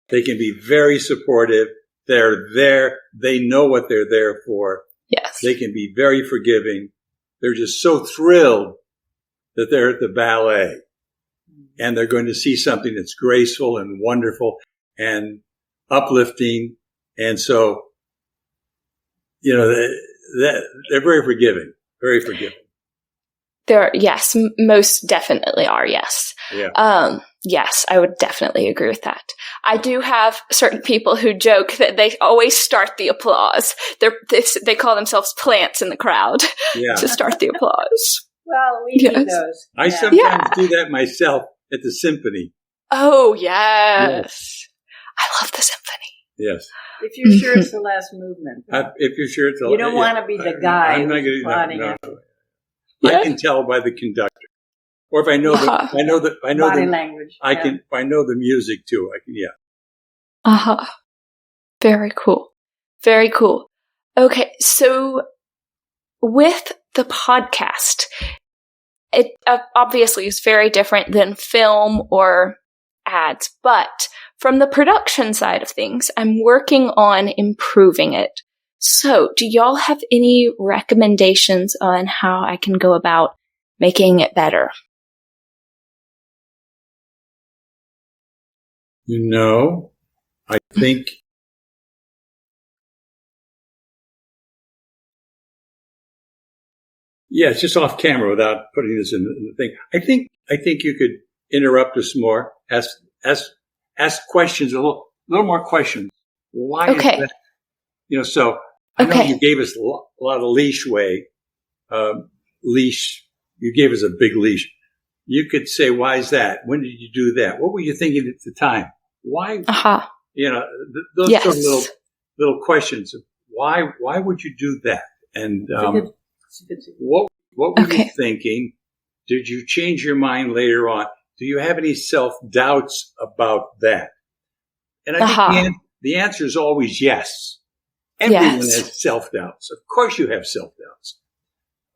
They can be very supportive. They're there. They know what they're there for. Yes. They can be very forgiving. They're just so thrilled that they're at the ballet and they're going to see something that's graceful and wonderful and uplifting. And so, they're very forgiving, very forgiving. Yes, most definitely are. Yes. Yeah. Yes, I would definitely agree with that. I do have certain people who joke that they always start the applause. They call themselves plants in the crowd to start the applause. Well, we need those. I sometimes do that myself at the symphony. Oh, yes. I love the symphony. Yes. If you're sure it's the last movement. If you're sure it's the last, you don't want to be the guy who's plotting it. I can tell by the conductor, or if I know body language. If I know the music too. I can. Very cool. Very cool. Okay, so with the podcast, it obviously is very different than film or ads, but from the production side of things, I'm working on improving it. So, do y'all have any recommendations on how I can go about making it better? I think it's just off camera without putting this in the thing. I think you could interrupt us more, ask questions, a little more questions. Why is that? So I know you gave us a lot of leeway. You gave us a big leash. You could say, why is that? When did you do that? What were you thinking at the time? Why? Those sort of little questions. Why would you do that? And what were you thinking? Did you change your mind later on? Do you have any self-doubts about that? And I think the answer is always yes. Everyone has self-doubts. Of course you have self-doubts.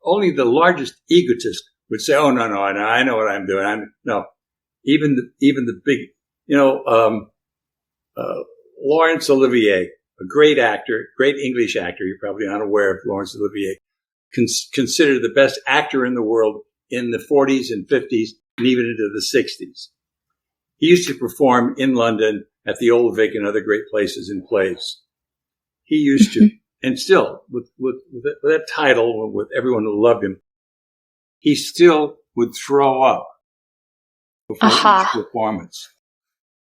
Only the largest egotist would say, oh, no, I know what I'm doing. Even the big, Laurence Olivier, a great actor, great English actor. You're probably unaware of Laurence Olivier, considered the best actor in the world in the 40s and 50s and even into the 60s. He used to perform in London at the Old Vic and other great places in plays. He used to, and still, with that title, with everyone who loved him, he still would throw up before each performance.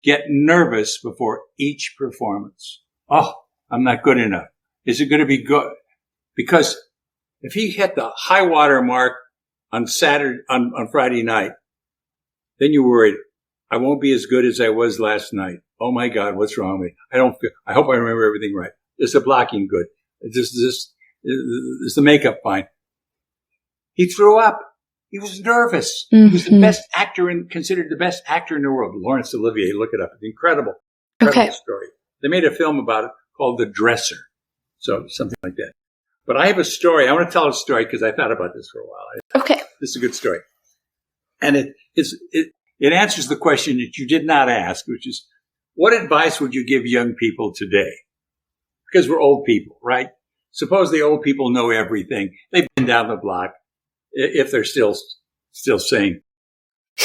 Get nervous before each performance. Oh, I'm not good enough. Is it going to be good? Because if he hit the high water mark on Friday night, then you're worried. I won't be as good as I was last night. Oh my God, what's wrong with me? I hope I remember everything right. Is the blocking good? Is the makeup fine? He threw up. He was nervous. He was the best actor considered the best actor in the world. Laurence Olivier, look it up. It's incredible story. They made a film about it called The Dresser. So something like that. But I have a story. I want to tell a story because I thought about this for a while. This is a good story. And it answers the question that you did not ask, which is, what advice would you give young people today? Because we're old people, right? Suppose the old people know everything. They've been down the block, if they're still sane.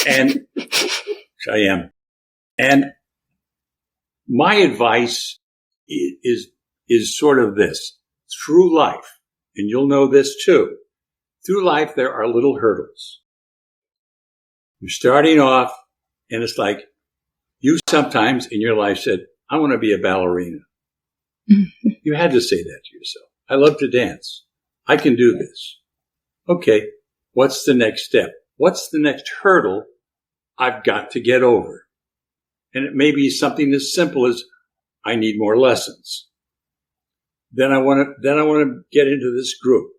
And I am. And my advice is sort of this. Through life, and you'll know this too, through life there are little hurdles. You're starting off, and it's like you sometimes in your life said, I want to be a ballerina. You had to say that to yourself. I love to dance. I can do this. Okay, what's the next step? What's the next hurdle I've got to get over? And it may be something as simple as I need more lessons. Then I want to get into this group.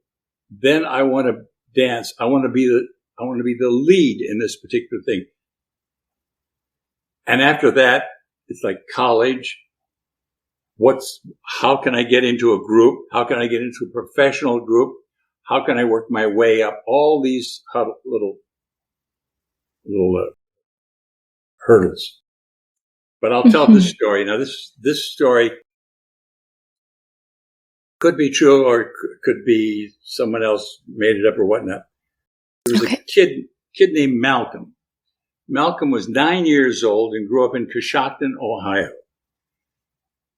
Then I want to dance. I want to be the lead in this particular thing. And after that, it's like college. How can I get into a group? How can I get into a professional group? How can I work my way up? All these little hurdles. But I'll tell this story. Now, this story could be true or could be someone else made it up or whatnot. There was a kid named Malcolm. Malcolm was 9 years old and grew up in Coshocton, Ohio.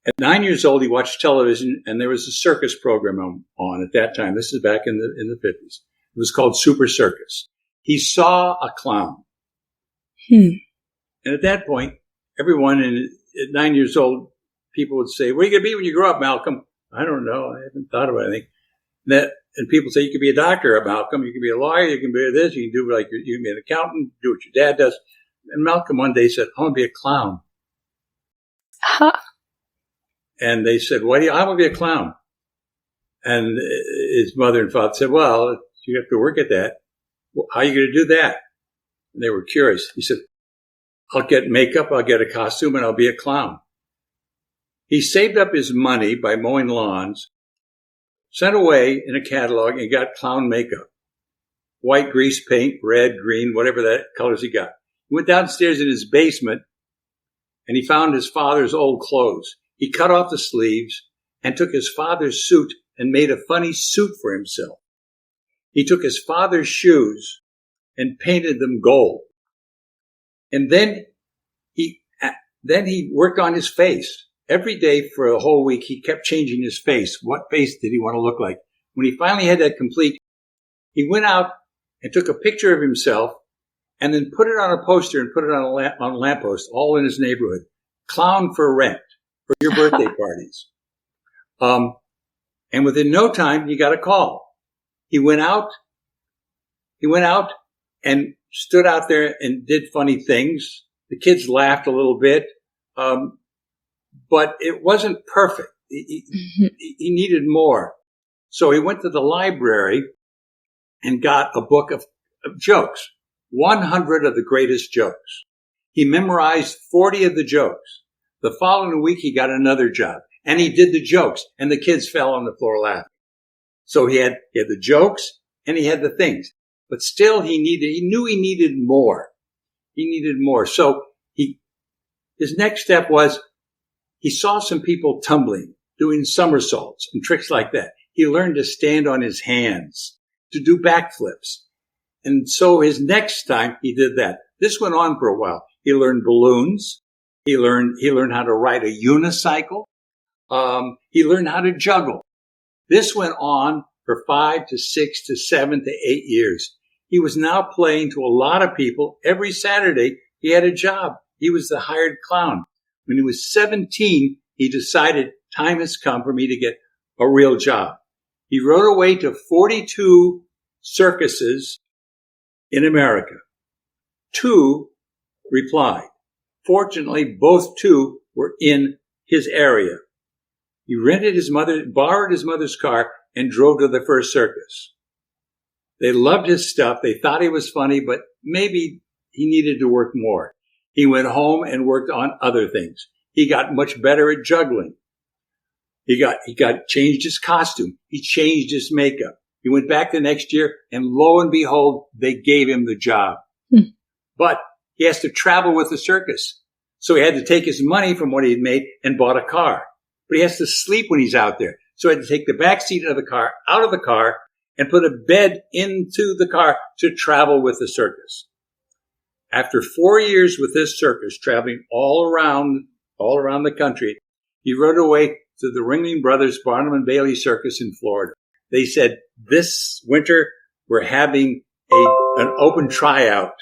At 9 years old, he watched television, and there was a circus program on at that time. This is back in the 50s. It was called Super Circus. He saw a clown. And at that point, everyone at 9 years old, people would say, "Where are you going to be when you grow up, Malcolm?" I don't know. I haven't thought about anything. and people say, you can be a doctor, Malcolm. You can be a lawyer. You can be this. You can do you can be an accountant, do what your dad does. And Malcolm one day said, I want to be a clown. Huh. And they said, I want to be a clown. And his mother and father said, well, you have to work at that. Well, how are you going to do that? And they were curious. He said, I'll get makeup, I'll get a costume, and I'll be a clown. He saved up his money by mowing lawns, sent away in a catalog, and got clown makeup. White grease paint, red, green, whatever that colors he got. He went downstairs in his basement, and he found his father's old clothes. He cut off the sleeves and took his father's suit and made a funny suit for himself. He took his father's shoes and painted them gold. And then he worked on his face. Every day for a whole week, he kept changing his face. What face did he want to look like? When he finally had that complete, he went out and took a picture of himself and then put it on a poster and put it on a lamppost, all in his neighborhood. Clown for rent, for your birthday parties. And within no time, he got a call. He went out and stood out there and did funny things. The kids laughed a little bit, but it wasn't perfect. He needed more. So he went to the library and got a book of jokes, 100 of the greatest jokes. He memorized 40 of the jokes. The following week, he got another job, and he did the jokes, and the kids fell on the floor laughing. So he had the jokes, and he had the things. But still, he knew he needed more. He needed more. So his next step was he saw some people tumbling, doing somersaults and tricks like that. He learned to stand on his hands, to do backflips. And so his next time he did that. This went on for a while. He learned balloons. He learned how to ride a unicycle. He learned how to juggle. This went on for 5 to 6 to 7 to 8 years. He was now playing to a lot of people. Every Saturday, he had a job. He was the hired clown. When he was 17, he decided time has come for me to get a real job. He wrote away to 42 circuses in America. 2 replied. Fortunately, both 2 were in his area. He borrowed his mother's car and drove to the first circus. They loved his stuff. They thought he was funny, but maybe he needed to work more. He went home and worked on other things. He got much better at juggling. He changed his costume. He changed his makeup. He went back the next year, and lo and behold, they gave him the job. But he has to travel with the circus. So he had to take his money from what he had made and bought a car. But he has to sleep when he's out there. So he had to take the back seat of the car out of the car and put a bed into the car to travel with the circus. After 4 years with this circus, traveling all around the country, he rode away to the Ringling Brothers Barnum and Bailey Circus in Florida. They said, this winter, we're having an open tryout.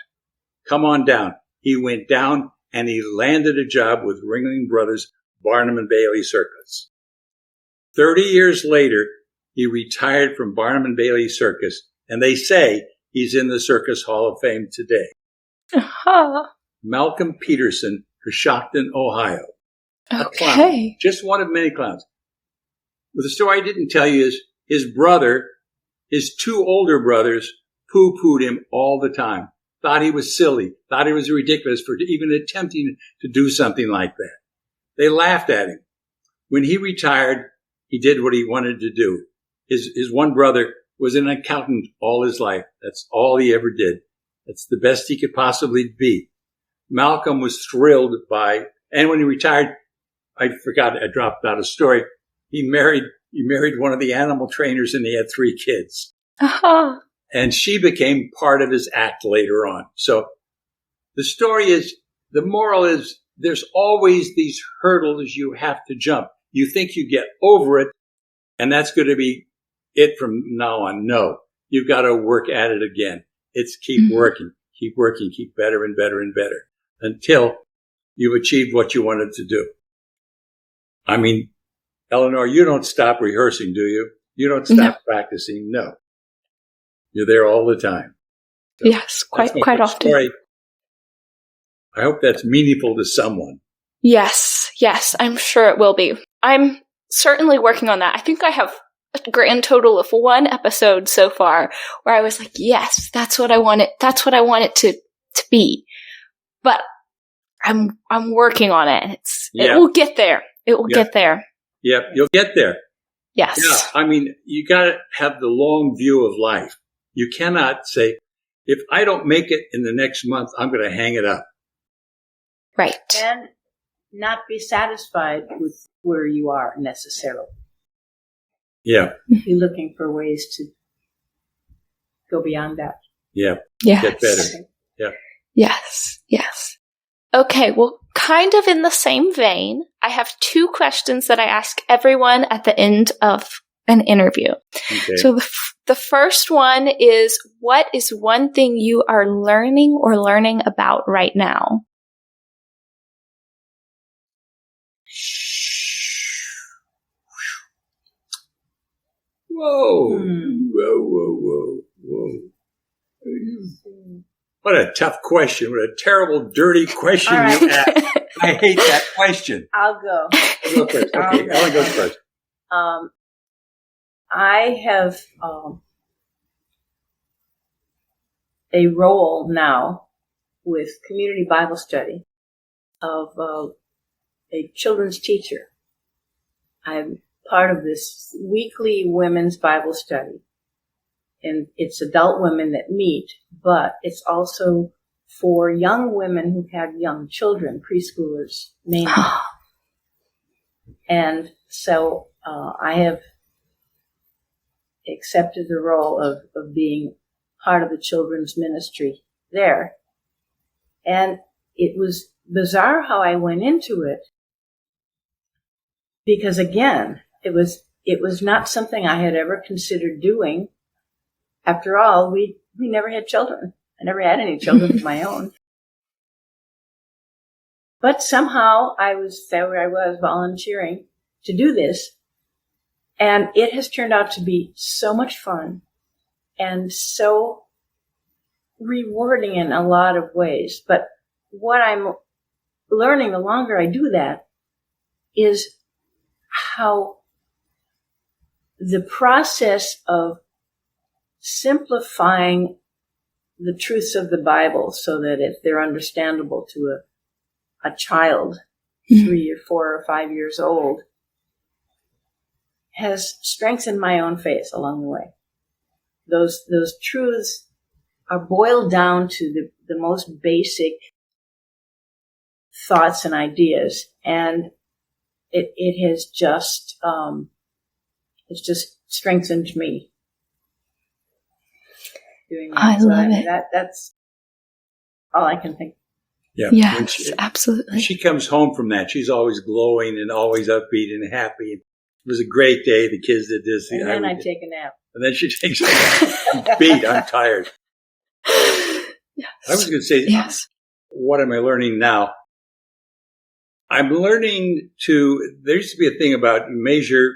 Come on down. He went down and he landed a job with Ringling Brothers Barnum and Bailey Circus. 30 years later, he retired from Barnum and Bailey Circus, and they say he's in the Circus Hall of Fame today. Malcolm Peterson, Coshocton, Ohio. A clown. Just one of many clowns. But the story I didn't tell you is his 2 older brothers poo-pooed him all the time. Thought he was silly. Thought he was ridiculous for even attempting to do something like that. They laughed at him. When he retired, he did what he wanted to do. His one brother was an accountant all his life. That's all he ever did. That's the best he could possibly be. Malcolm was thrilled and when he retired, I dropped out a story. He married one of the animal trainers and he had 3 kids. And she became part of his act later on. So the moral is, there's always these hurdles you have to jump. You think you get over it, and that's going to be it from now on. No, you've got to work at it again. It's keep working, keep better and better and better until you've achieved what you wanted to do. I mean, Eleanor, you don't stop rehearsing, do you? You don't stop practicing. No. You're there all the time. So yes, quite often. Story. I hope that's meaningful to someone. Yes, I'm sure it will be. I'm certainly working on that. I think I have a grand total of 1 episode so far where I was like, yes, that's what I want it to be. But I'm working on it. It will get there. It will get there. Yep, you'll get there. Yes. Yeah, I mean, you got to have the long view of life. You cannot say, if I don't make it in the next month, I'm going to hang it up. Right. And not be satisfied with where you are necessarily. Yeah. Be looking for ways to go beyond that. Yeah. Yes. Get better. Yeah. Yes. Okay, well, kind of in the same vein, I have 2 questions that I ask everyone at the end of an interview. Okay. So the first one is, what is one thing you are learning or learning about right now? Whoa. What a tough question. What a terrible, dirty question you asked. I hate that question. I'll go. Go first. Okay, Ellen goes first. I have a role now with Community Bible Study of a children's teacher. I'm part of this weekly women's Bible study. And it's adult women that meet, but it's also for young women who have young children, preschoolers mainly. And so I have accepted the role of being part of the children's ministry there. And it was bizarre how I went into it, because again, it was not something I had ever considered doing. After all, we never had children. I never had any children of my own. But somehow I was volunteering to do this. And it has turned out to be so much fun and so rewarding in a lot of ways. But what I'm learning the longer I do that is how the process of simplifying the truths of the Bible so that if they're understandable to a child 3 or 4 or 5 years old has strengthened my own faith along the way. Those truths are boiled down to the most basic thoughts and ideas, and it has just it's just strengthened me. Doing that. I love it. That's all I can think. Yeah. Yes, absolutely. When she comes home from that, she's always glowing and always upbeat and happy. It was a great day. The kids did this. And then I take a nap. And then she takes a nap. Beat. I'm tired. Yes. I was going to say, what am I learning now? I'm learning there used to be a thing about measure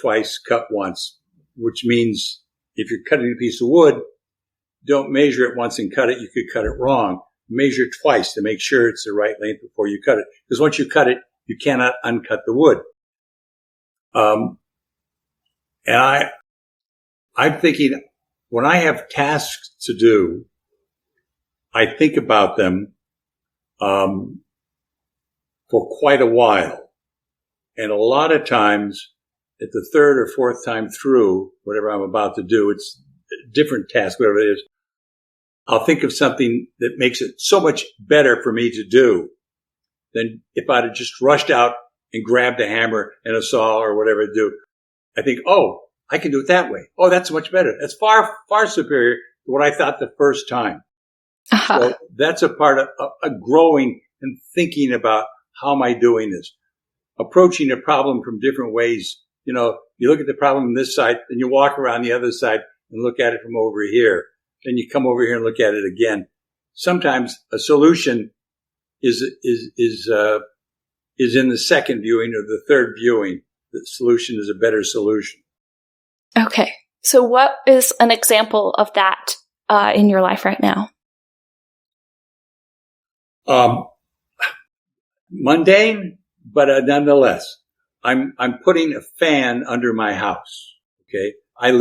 twice, cut once, which means if you're cutting a piece of wood, don't measure it once and cut it. You could cut it wrong. Measure twice to make sure it's the right length before you cut it. Because once you cut it, you cannot uncut the wood. And I'm thinking, when I have tasks to do, I think about them for quite a while. And a lot of times, at the 3rd or 4th time through, whatever I'm about to do, it's a different task, whatever it is, I'll think of something that makes it so much better for me to do than if I'd have just rushed out and grabbed a hammer and a saw or whatever to do. I think, oh, I can do it that way. Oh, that's much better. That's far, far superior to what I thought the first time. So that's a part of growing and thinking about, how am I doing this? Approaching a problem from different ways. You know, you look at the problem on this side, and you walk around the other side and look at it from over here. Then you come over here and look at it again. Sometimes a solution is in the second viewing or the third viewing. The solution is a better solution. Okay. So what is an example of that in your life right now? Mundane, but nonetheless, I'm putting a fan under my house. Okay. I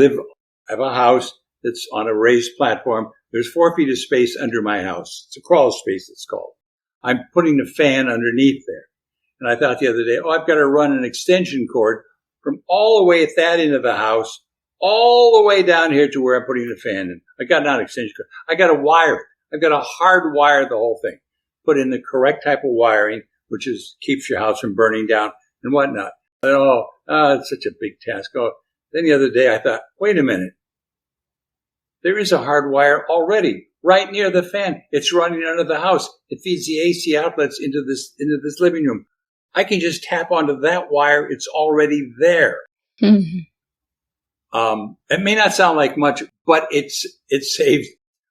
have a house that's on a raised platform. There's 4 feet of space under my house. It's a crawl space, it's called. I'm putting a fan underneath there. And I thought the other day, I've got to run an extension cord from all the way at that end of the house, all the way down here to where I'm putting the fan in. I got not an extension cord. I got to wire it. I've got to hard wire the whole thing. Put in the correct type of wiring, which keeps your house from burning down and whatnot. And, it's such a big task. Then the other day I thought, wait a minute. There is a hard wire already right near the fan. It's running under the house. It feeds the AC outlets into this living room. I can just tap onto that wire. It's already there. Mm-hmm. It may not sound like much, but it saves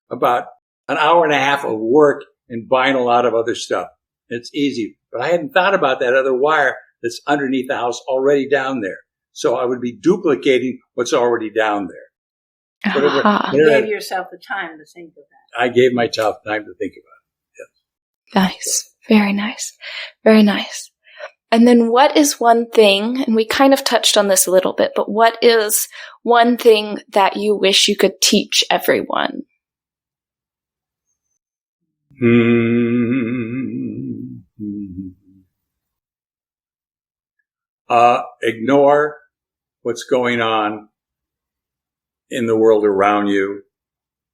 about an hour and a half of work and buying a lot of other stuff. It's easy. But I hadn't thought about that other wire that's underneath the house already down there. So I would be duplicating what's already down there. You gave yourself the time to think of that. I gave myself time to think about it. Yes. Nice. Very nice. Very nice. And then what is one thing, and we kind of touched on this a little bit, but what is one thing that you wish you could teach everyone? Ignore what's going on in the world around you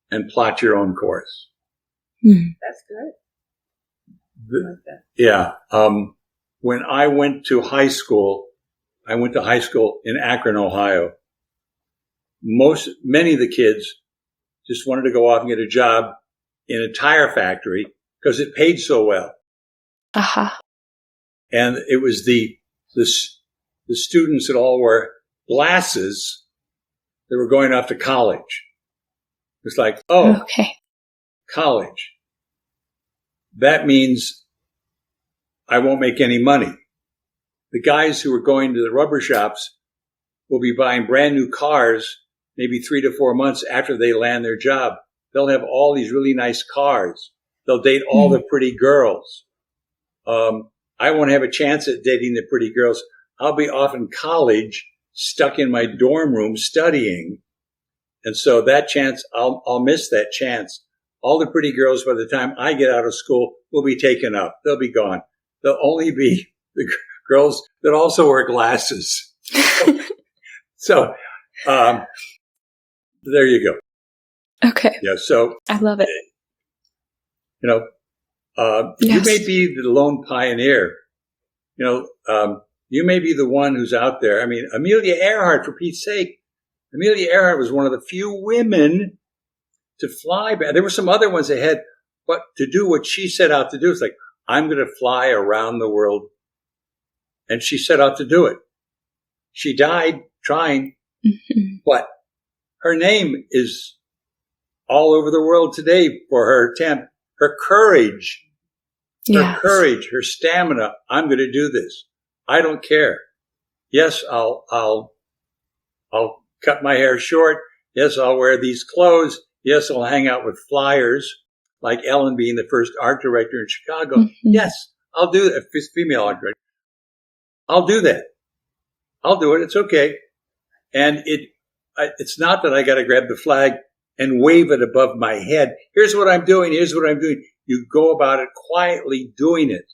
and plot your own course. That's good. I like that. Yeah. When I went to high school in Akron, Ohio. Many of the kids just wanted to go off and get a job in a tire factory because it paid so well. Uh-huh. And it was the students that all wore glasses that were going off to college. It's like, okay, college. That means I won't make any money. The guys who are going to the rubber shops will be buying brand new cars maybe 3 to 4 months after they land their job. They'll have all these really nice cars. They'll date all the pretty girls. I won't have a chance at dating the pretty girls. I'll be off in college, stuck in my dorm room studying. And so that chance, I'll miss that chance. All the pretty girls, by the time I get out of school, will be taken up. They'll be gone. There'll only be the girls that also wear glasses. So, there you go. Okay. Yeah. So I love it. Yes. You may be the lone pioneer. You may be the one who's out there. I mean, Amelia Earhart, for Pete's sake. Amelia Earhart was one of the few women to fly back. There were some other ones ahead, but to do what she set out to do, it's like, I'm going to fly around the world. And she set out to do it. She died trying, but her name is all over the world today for her attempt, her courage, her stamina. I'm going to do this. I don't care. Yes, I'll cut my hair short. Yes, I'll wear these clothes. Yes, I'll hang out with flyers, like Ellen being the first art director in Chicago. Yes, I'll do that. Female art director. I'll do that. I'll do it. It's okay. And it's not that I got to grab the flag and wave it above my head. Here's what I'm doing. Here's what I'm doing. You go about it quietly doing it.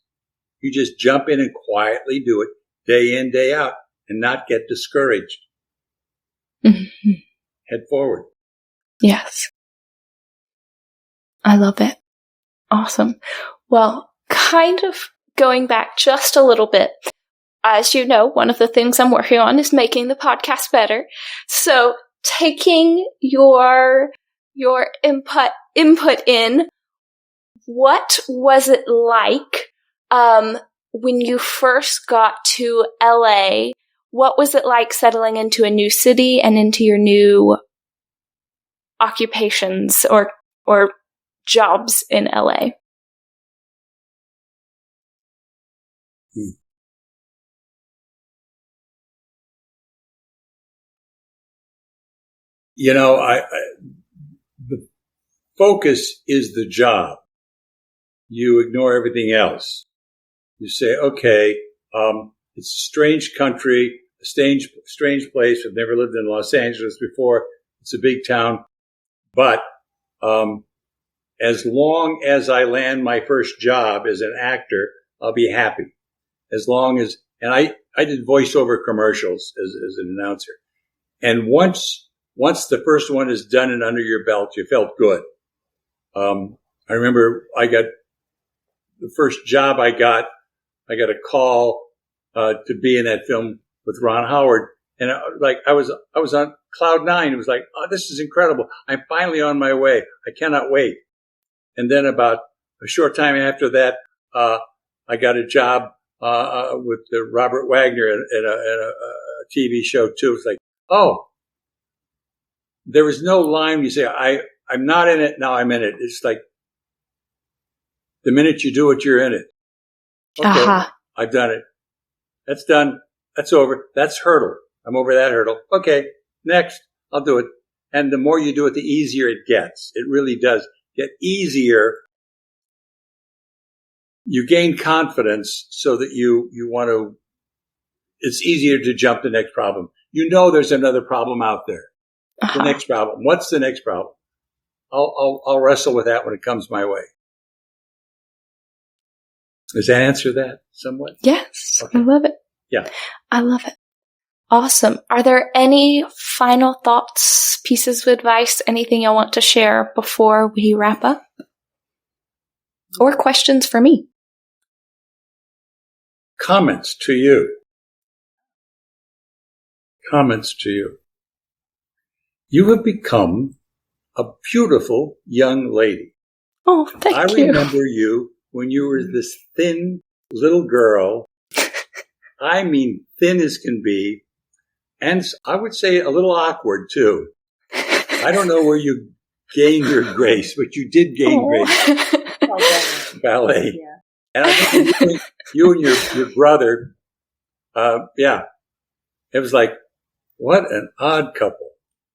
You just jump in and quietly do it day in, day out and not get discouraged. Head forward. Yes. I love it. Awesome. Well, kind of going back just a little bit. As you know, one of the things I'm working on is making the podcast better. So taking your input in, what was it like when you first got to LA? What was it like settling into a new city and into your new occupations or jobs in LA? the focus is the job. You ignore everything else. You say, okay, it's a strange country, a strange place. I've never lived in Los Angeles before. It's a big town. But as long as I land my first job as an actor, I'll be happy. As long as, and I did voiceover commercials as an announcer. And once the first one is done and under your belt, you felt good. I remember the first job I got a call to be in that film with Ron Howard, and I was on cloud nine. It was like, oh, this is incredible! I'm finally on my way. I cannot wait. And then about a short time after that, I got a job with Robert Wagner in a TV show too. It's like, oh, there was no line. You say, I'm not in it, now I'm in it. It's like the minute you do it, you're in it. Okay, I've done it. That's done. That's over. That's hurdle. I'm over that hurdle. Okay, next, I'll do it. And the more you do it, the easier it gets. It really does get easier. You gain confidence so that you want to, it's easier to jump the next problem. You know there's another problem out there. The next problem. What's the next problem? I'll wrestle with that when it comes my way. Does that answer that somewhat? Yes. Okay. I love it. Yeah. I love it. Awesome. Are there any final thoughts, pieces of advice, anything you want to share before we wrap up? Or questions for me? Comments to you. You have become a beautiful young lady. Oh, thank you. I remember you when you were this thin little girl. I mean, thin as can be. And I would say a little awkward, too. I don't know where you gained your grace, but you did gain grace. Ballet. Yeah. And I think you and your brother, it was like, what an odd couple.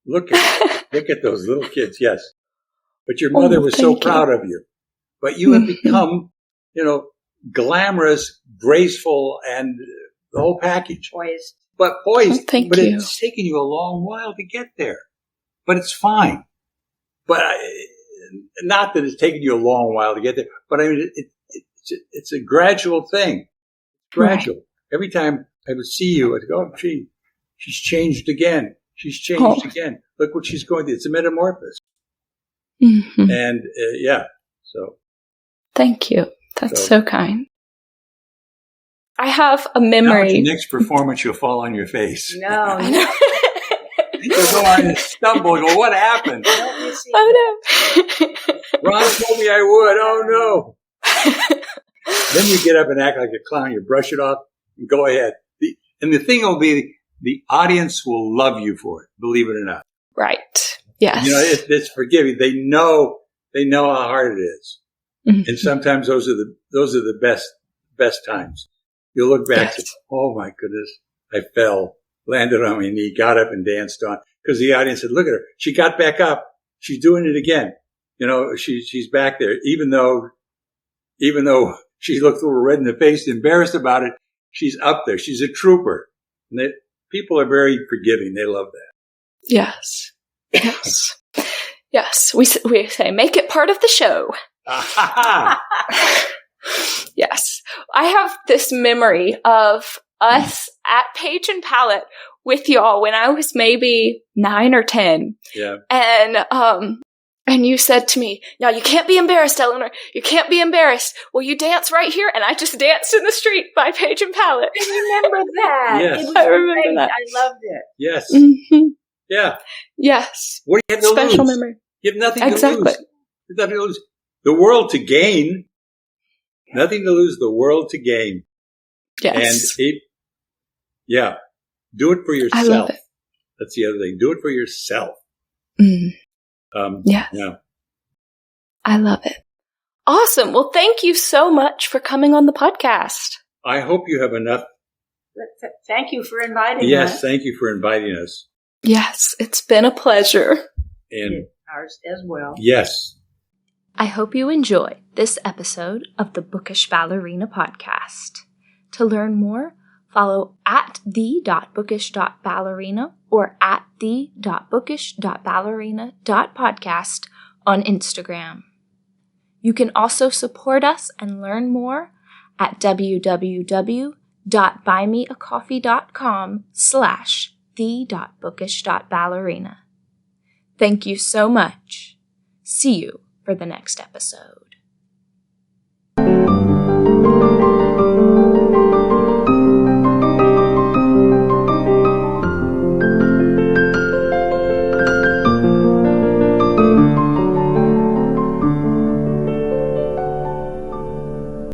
Look at those little kids, yes. But your mother was so proud of you. But you have become, glamorous, graceful, and the whole package. Poised. But poised. Thank you. It's taken you a long while to get there. But it's fine. But not that it's taken you a long while to get there. But I mean, it's a gradual thing. Gradual. Right. Every time I would see you, I'd go, oh, gee, she's changed again. She's changed again. Look what she's going through. It's a metamorphosis. Mm-hmm. And, so. Thank you. That's so kind. I have a memory. Now, next performance, you'll fall on your face. No. You'll go on and stumble and go, what happened? Oh, no. Ron told me I would. Oh, no. Then you get up and act like a clown. You brush it off and go ahead. And the thing will be, the audience will love you for it, believe it or not. Right. Yes. It's forgiving. They know how hard it is. Mm-hmm. And sometimes those are the best times. You'll look back and say, oh my goodness, I fell, landed on my knee, got up and danced on. Because the audience said, look at her. She got back up. She's doing it again. She's back there. Even though she looked a little red in the face, embarrassed about it, she's up there. She's a trooper. And people are very forgiving. They love that. Yes. Yes. Yes. We say, make it part of the show. Yes. I have this memory of us at Page and Palette with y'all when I was maybe 9 or 10. Yeah. And you said to me, now you can't be embarrassed, Eleanor. You can't be embarrassed. Will you dance right here? And I just danced in the street by Page and Palette. I remember that. Yes. I remember that. I loved it. Yes. Mm-hmm. Yeah. Yes. What do you have to lose? Special memory. You have nothing to lose. Exactly. You have nothing to lose. The world to gain. Nothing to lose. The world to gain. Yes. And do it for yourself. I love it. That's the other thing. Do it for yourself. Mm. Yes. Yeah. I love it. Awesome. Well, thank you so much for coming on the podcast. I hope you have enough. Thank you for inviting us. Yes, thank you for inviting us. Yes, it's been a pleasure. And ours as well. yes. I hope you enjoy this episode of the Bookish Ballerina Podcast. To learn more, follow at the.bookish.ballerina or at the.bookish.ballerina.podcast on Instagram. You can also support us and learn more at www.buymeacoffee.com/the.bookish.ballerina. Thank you so much. See you for the next episode.